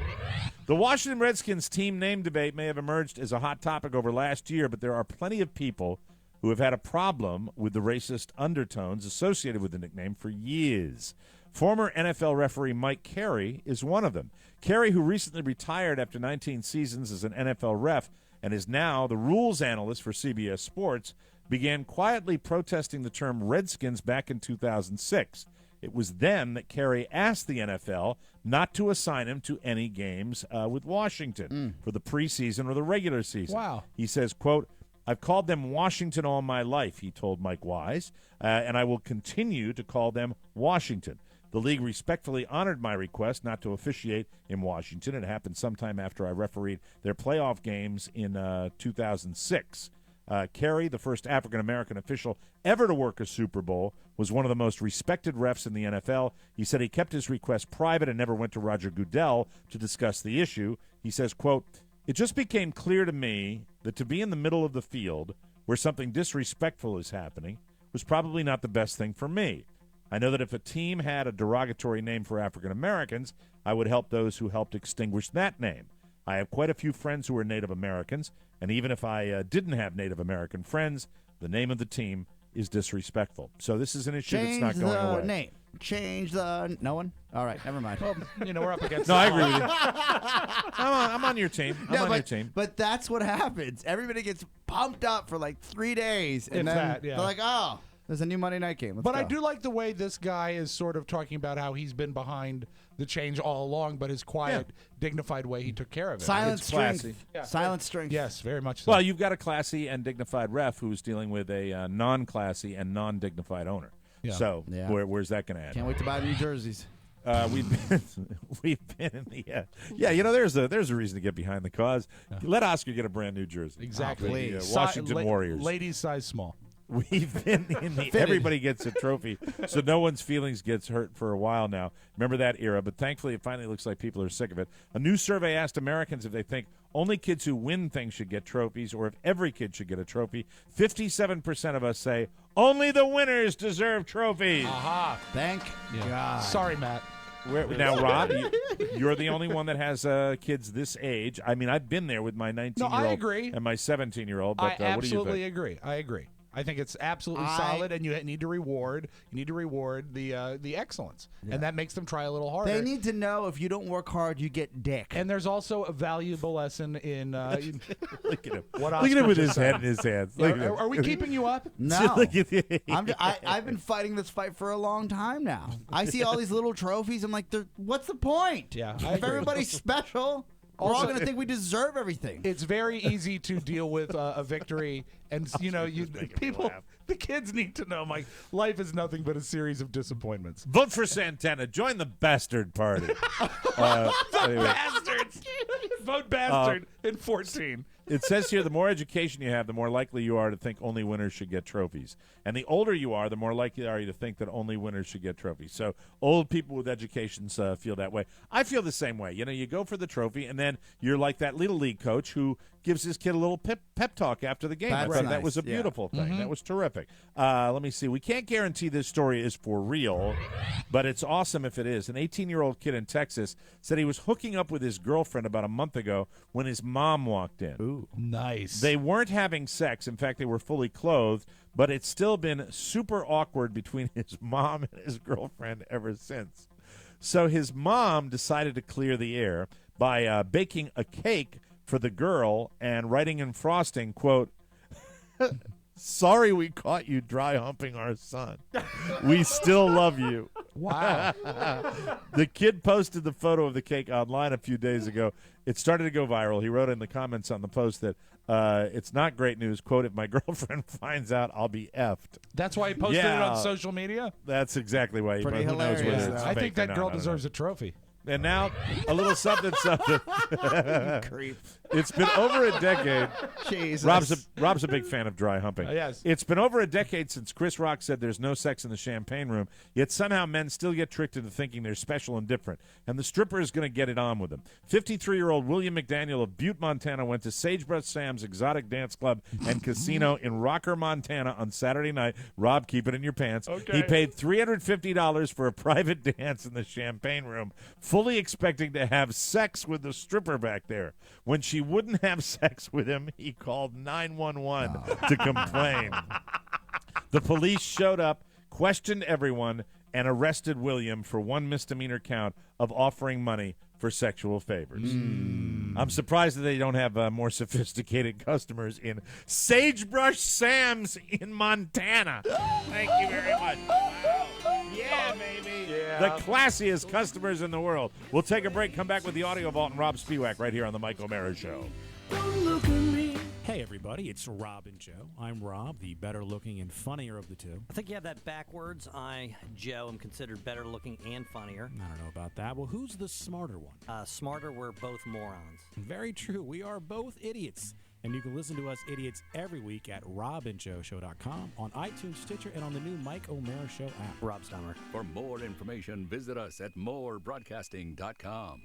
The Washington Redskins team name debate may have emerged as a hot topic over last year, but there are plenty of people who have had a problem with the racist undertones associated with the nickname for years. Former NFL referee Mike Carey is one of them. Carey, who recently retired after 19 seasons as an NFL ref and is now the rules analyst for CBS Sports, began quietly protesting the term Redskins back in 2006. It was then that Carey asked the NFL not to assign him to any games with Washington for the preseason or the regular season. Wow. He says, quote, "I've called them Washington all my life," he told Mike Wise, "and I will continue to call them Washington. The league respectfully honored my request not to officiate in Washington. It happened sometime after I refereed their playoff games in 2006. Carey, the first African-American official ever to work a Super Bowl, was one of the most respected refs in the NFL. He said he kept his request private and never went to Roger Goodell to discuss the issue. He says, quote, "It just became clear to me that to be in the middle of the field where something disrespectful is happening was probably not the best thing for me. I know that if a team had a derogatory name for African Americans, I would help those who helped extinguish that name. I have quite a few friends who are Native Americans, and even if I didn't have Native American friends, the name of the team is disrespectful." So this is an issue that's not going away. Change the name. Change the... No one? All right, never mind. Well, we're up against No, I agree with you. I'm on your team. I'm on your team. But that's what happens. Everybody gets pumped up for like 3 days, and It's then that, yeah. they're like, "Oh, there's a new Monday night game." Let's But go. I do like the way this guy is sort of talking about how he's been behind the change all along, but his quiet, dignified way he took care of it. Silent It's classy. strength. Yeah. Silent strength. Yes, very much so. Well, you've got a classy and dignified ref who's dealing with a non-classy and non-dignified owner. Yeah. So Yeah. where's that going to add? Can't wait to buy New Jerseys. We've been in the there's a reason to get behind the cause. Let Oscar get a brand new jersey. Exactly. The, Washington Warriors. Ladies size small. We've been in the everybody gets a trophy, so no one's feelings gets hurt for a while now. Remember that era, but thankfully it finally looks like people are sick of it. A new survey asked Americans if they think only kids who win things should get trophies or if every kid should get a trophy. 57% of us say only the winners deserve trophies. Aha. Thank God. Sorry, Matt. Now, Rob, you're the only one that has kids this age. I mean, I've been there with my 19-year-old I agree. and my 17-year-old, I but what do you absolutely think? agree. I agree. I think it's absolutely solid, and you need to reward. You need to reward the excellence, and that makes them try a little harder. They need to know if you don't work hard, you get dick. And there's also a valuable lesson in. Look at him. What Look at him Oscar with just his said. head in his hands. Look at him. Are we keeping you up? No. Look at him. I've been fighting this fight for a long time now. I see all these little trophies. I'm like, what's the point? Yeah, If I agree. everybody's special, we're all Also- going to think we deserve everything. It's very easy to deal with a victory, and the kids need to know, Mike. Life is nothing but a series of disappointments. Vote for Santana. Join the bastard party. Bastards! Vote bastard in 14. It says here, the more education you have, the more likely you are to think only winners should get trophies. And the older you are, the more likely are you to think that only winners should get trophies. So old people with educations feel that way. I feel the same way. You know, you go for the trophy, and then you're like that Little League coach who gives his kid a little pep talk after the game. That's I thought nice. that was a beautiful thing. That was terrific. Let me see. We can't guarantee this story is for real, but it's awesome if it is. An 18-year-old kid in Texas said he was hooking up with his girlfriend about a month ago when his mom walked in. Ooh, nice. They weren't having sex. In fact, they were fully clothed, but it's still been super awkward between his mom and his girlfriend ever since. So his mom decided to clear the air by baking a cake for the girl and writing in frosting, quote, "Sorry we caught you dry humping our son. We still love you." Wow. The kid posted the photo of the cake online a few days ago. It started to go viral. He wrote in the comments on the post that it's not great news. Quote, "If my girlfriend finds out, I'll be effed." That's why he posted it on social media? That's exactly why. Pretty Who knows hilarious, whether it's I fake think or that not. girl I don't deserves know. a trophy. And now, a little something, something. Creep. It's been over a decade. Jesus. Rob's a big fan of dry humping. Yes. It's been over a decade since Chris Rock said there's no sex in the champagne room, yet somehow men still get tricked into thinking they're special and different. And the stripper is going to get it on with them. 53-year-old William McDaniel of Butte, Montana, went to Sagebrush Sam's Exotic Dance Club and Casino in Rocker, Montana on Saturday night. Rob, keep it in your pants. Okay. He paid $350 for a private dance in the champagne room, fully expecting to have sex with the stripper back there. When she wouldn't have sex with him, he called 911 to complain. The police showed up, questioned everyone, and arrested William for one misdemeanor count of offering money for sexual favors. I'm surprised that they don't have more sophisticated customers in Sagebrush Sam's in Montana. Thank you very much. Wow. Yeah, baby. The classiest customers in the world. We'll take a break, come back with the Audio Vault and Rob Spiewak right here on The Mike O'Mara Show. Hey everybody, it's Rob and Joe. I'm Rob, the better looking and funnier of the two. I think you have that backwards. I, Joe, am considered better looking and funnier. I don't know about that. Well, who's the smarter one? Smarter, we're both morons. Very true. We are both idiots. And you can listen to us idiots every week at robandjoeshow.com, on iTunes, Stitcher, and on the new Mike O'Mara Show app. Rob Stummer. For more information, visit us at morebroadcasting.com.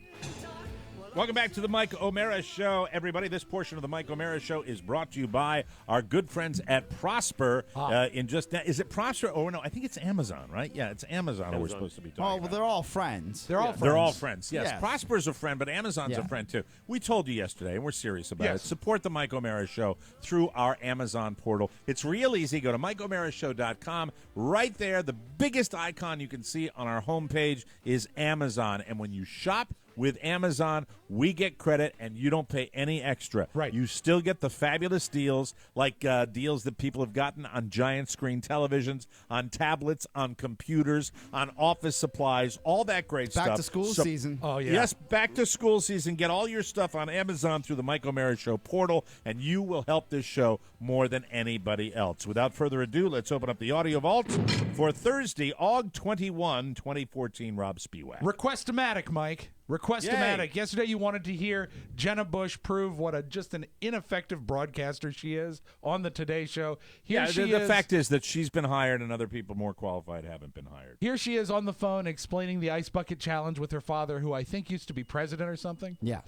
Welcome back to the Mike O'Mara Show, everybody. This portion of the Mike O'Mara Show is brought to you by our good friends at Prosper. Is it Prosper? Oh, no, I think it's Amazon, right? Yeah, it's Amazon we're supposed to be talking about. They're all friends. They're all friends. They're all friends, yes. Yes. Prosper's a friend, but Amazon's a friend, too. We told you yesterday, and we're serious about it. Support the Mike O'Mara Show through our Amazon portal. It's real easy. Go to MikeO'MaraShow.com. Right there, the biggest icon you can see on our homepage is Amazon. And when you shop with Amazon, we get credit, and you don't pay any extra. Right. You still get the fabulous deals, like deals that people have gotten on giant screen televisions, on tablets, on computers, on office supplies, all that great stuff. Back to school season. Oh, yeah. Yes, back to school season. Get all your stuff on Amazon through the Mike O'Mara Show portal, and you will help this show more than anybody else. Without further ado, let's open up the Audio Vault for Thursday, Aug 21, 2014. Rob Spiewak. Request-o-matic, Mike. Request-o-matic. Yesterday you wanted to hear Jenna Bush prove what just an ineffective broadcaster she is on the Today Show. The fact is that she's been hired and other people more qualified haven't been hired. Here she is on the phone explaining the Ice Bucket Challenge with her father, who I think used to be president or something. Yeah.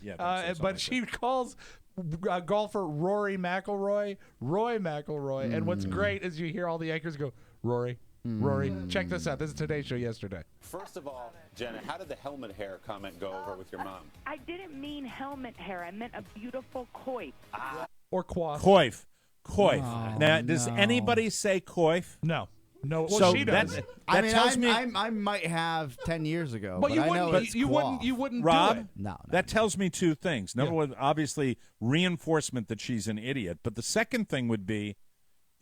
But she calls golfer Rory McIlroy, and what's great is you hear all the anchors go, Rory. Check this out. This is Today's Show yesterday. First of all, Jenna, how did the helmet hair comment go over with your mom? I didn't mean helmet hair. I meant a beautiful coif. Or coif. Coif. Oh, Now, does anybody say coif? No. Well, So she does. That tells me. I might have 10 years ago, But but you I know wouldn't. it's You quaff. wouldn't Rob, do it. No. that tells me two things. Number one, obviously, reinforcement that she's an idiot. But the second thing would be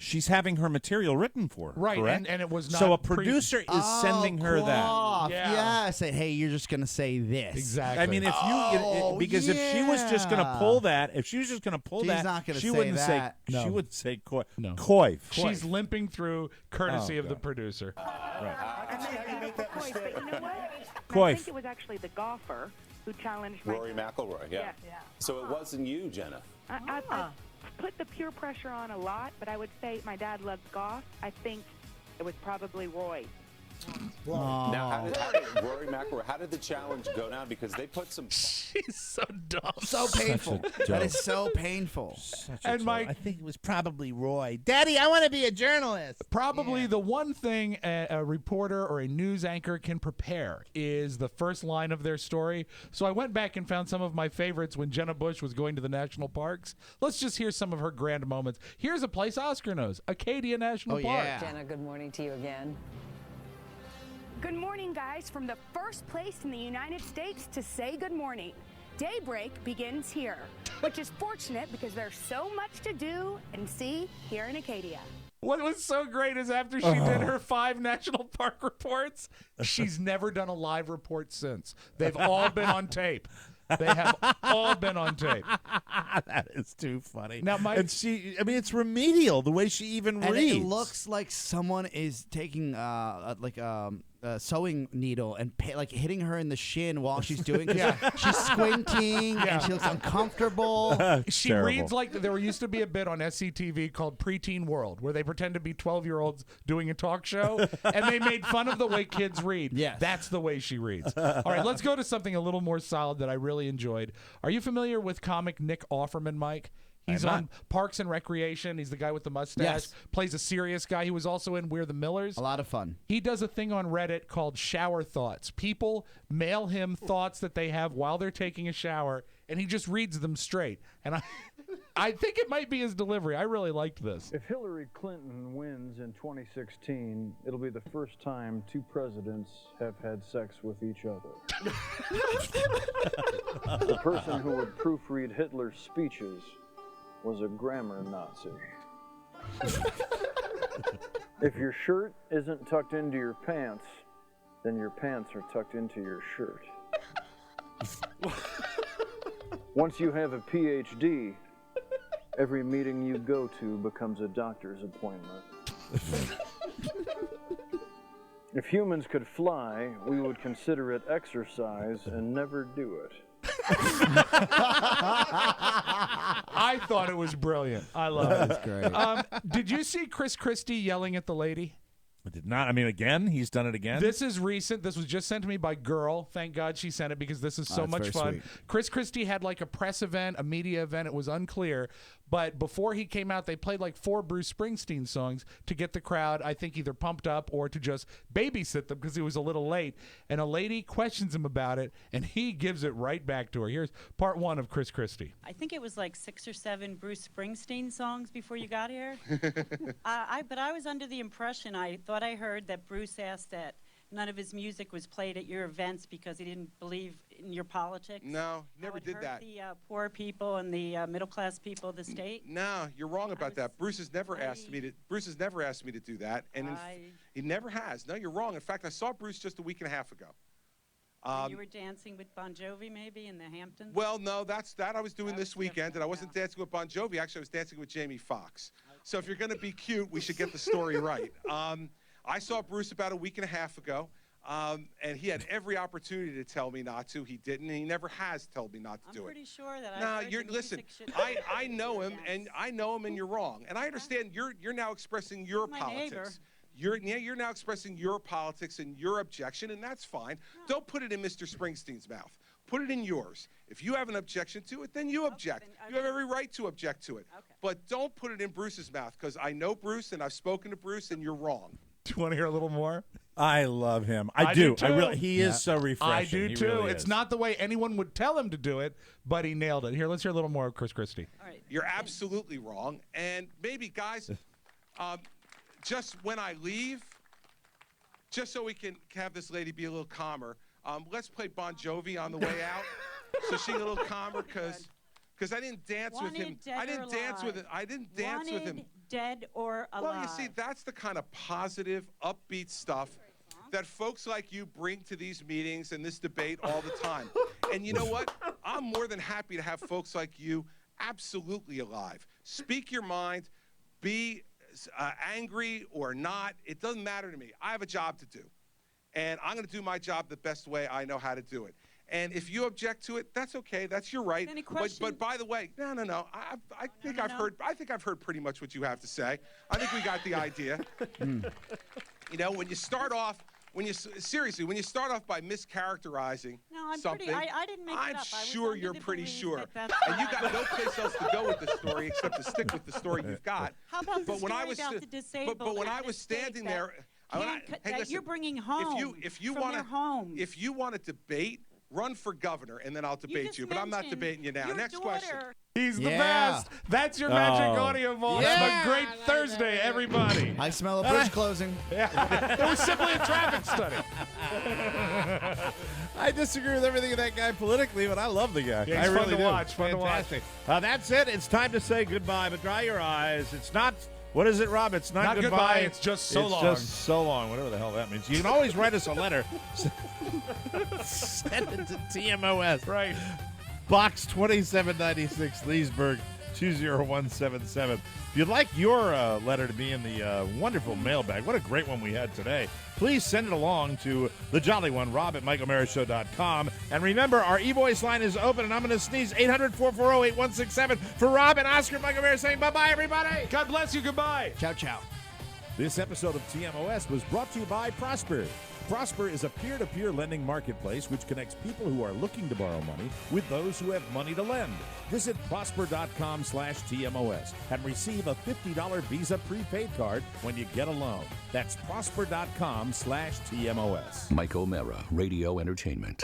she's having her material written for her. Right, correct? and it was not So a producer is sending her that. Quaff. Yeah. Yeah. Say, hey, you're just going to say this. Exactly. I mean, if you because if she was just going to pull that, She's that, not gonna she say wouldn't that. say. No. She would say coif. No. Coif. She's limping through courtesy Oh, of the God. producer. I meant beautiful coif, but you know what? I Coif. think it was actually the golfer who challenged Rory McIlroy, yeah. Yeah. So it wasn't you, Jenna. I put the peer pressure on a lot, but I would say my dad loved golf. I think it was probably Roy. Now, Rory McIlroy, how did the challenge go down? Because they put some. She's so dumb. So painful. That is so painful. And Mike, I think it was probably Roy. Daddy, I want to be a journalist. probably the one thing a reporter or a news anchor can prepare is the first line of their story. So I went back and found some of my favorites when Jenna Bush was going to the national parks. Let's just hear some of her grand moments. Here's a place Oscar knows, Acadia National Park. Jenna, good morning to you again. Good morning, guys, from the first place in the United States to say good morning. Daybreak begins here, which is fortunate because there's so much to do and see here in Acadia. What was so great is after she did her 5 national park reports, she's never done a live report since. They've all been on tape. They have all been on tape. That is too funny. Now, Mike, and it's remedial the way she even And reads. it looks like someone is taking a sewing needle and hitting her in the shin while she's doing it. She's squinting and she looks uncomfortable. She reads like there used to be a bit on SCTV called Preteen World where they pretend to be 12-year-olds doing a talk show and they made fun of the way kids read. Yes. That's the way she reads. All right, let's go to something a little more solid that I really enjoyed. Are you familiar with comic Nick Offerman, Mike? He's on Parks and Recreation. He's the guy with the mustache. Yes. Plays a serious guy. He was also in We're the Millers. A lot of fun. He does a thing on Reddit called Shower Thoughts. People mail him thoughts that they have while they're taking a shower, and he just reads them straight. And I think it might be his delivery. I really liked this. If Hillary Clinton wins in 2016, it'll be the first time 2 presidents have had sex with each other. The person who would proofread Hitler's speeches was a grammar Nazi. If your shirt isn't tucked into your pants, then your pants are tucked into your shirt. Once you have a PhD, every meeting you go to becomes a doctor's appointment. If humans could fly, we would consider it exercise and never do it. I thought it was brilliant. I love it. That's great. Did you see Chris Christie yelling at the lady? I did not. I mean, again, he's done it again. This is recent. This was just sent to me by Girl. Thank God she sent it because this is so that's much very fun. sweet. Chris Christie had like a press event, a media event. It was unclear. But before he came out, they played like 4 Bruce Springsteen songs to get the crowd, I think, either pumped up or to just babysit them because he was a little late. And a lady questions him about it, and he gives it right back to her. Here's part 1 of Chris Christie. I think it was like 6 or 7 Bruce Springsteen songs before you got here. But I was under the impression, I thought I heard that Bruce asked that none of his music was played at your events because he didn't believe in your politics. No, never did that. The poor people and the middle-class people of the state. No, you're wrong about that. Bruce has never asked me to. Bruce has never asked me to do that, and he never has. No, you're wrong. In fact, I saw Bruce just a week and a half ago. You were dancing with Bon Jovi, maybe in the Hamptons. Well, no, that's that I was doing this weekend, and I wasn't dancing with Bon Jovi. Actually, I was dancing with Jamie Foxx. So if you're going to be cute, we should get the story right. I saw Bruce about a week and a half ago. And he had every opportunity to tell me not to. He didn't, and he never has told me not to do it. I'm pretty sure that. No, listen. I know him, and you're wrong. And I understand you're now expressing your politics. You're now expressing your politics and your objection, and that's fine. No. Don't put it in Mr. Springsteen's mouth. Put it in yours. If you have an objection to it, then you object. You have every right to object to it. Okay. But don't put it in Bruce's mouth, because I know Bruce, and I've spoken to Bruce, and you're wrong. Do you want to hear a little more? I love him. I do. Too. I really. He is so refreshing. I do He too. really It's is. not the way anyone would tell him to do it, but he nailed it. Here, let's hear a little more of Chris Christie. All right. You're absolutely wrong. And maybe, guys, just when I leave, just so we can have this lady be a little calmer, let's play Bon Jovi on the way out, so she's a little calmer, because I didn't dance with him. I didn't dance with it. I didn't dance with him. Dead or alive. Well, you see, that's the kind of positive, upbeat stuff that folks like you bring to these meetings and this debate all the time. And you know what? I'm more than happy to have folks like you absolutely alive. Speak your mind, be angry or not. It doesn't matter to me. I have a job to do. And I'm going to do my job the best way I know how to do it. And if you object to it, that's okay. That's your right. Any questions? But by the way, no. I think I've heard pretty much what you have to say. I think we got the idea. You know, when you start off by mischaracterizing something, I didn't make it I'm up. I was sure under you're the pretty belief sure. that that's And you what I got no place else to go with the story except to stick with the story you've got. How about the But when I story was about sti- the disabled but when I United was standing States there, that you're bringing home if you from want their homes. if you want to debate, run for governor, and then I'll debate you. But I'm not debating you now. your Next question. He's the Yeah. best. That's your magic Oh. audio vault. Yeah. Have a great Thursday, everybody. I smell a bridge closing. Yeah. It was simply a traffic study. I disagree with everything of that guy politically, but I love the guy. Yeah, I he's fun really to do. watch, fun to watch. Fantastic. That's it. It's time to say goodbye, but dry your eyes. It's not. What is it, Rob? It's not goodbye, it's just so long. It's just so long, whatever the hell that means. You can always write us a letter. Send it to TMOS. Right. Box 2796, Leesburg, 20177. If you'd like your letter to be in the wonderful mailbag, what a great one we had today, please send it along to the Jolly One, Rob at MichaelMarashow.com. And remember, our e-voice line is open, and I'm going to sneeze 800-440-8167 for Rob and Oscar and Michael Mara saying bye-bye, everybody. God bless you. Goodbye. Ciao, ciao. This episode of TMOS was brought to you by Prosper. Prosper is a peer-to-peer lending marketplace which connects people who are looking to borrow money with those who have money to lend. Visit prosper.com/TMOS and receive a $50 Visa prepaid card when you get a loan. That's prosper.com/TMOS. Mike O'Mara, Radio Entertainment.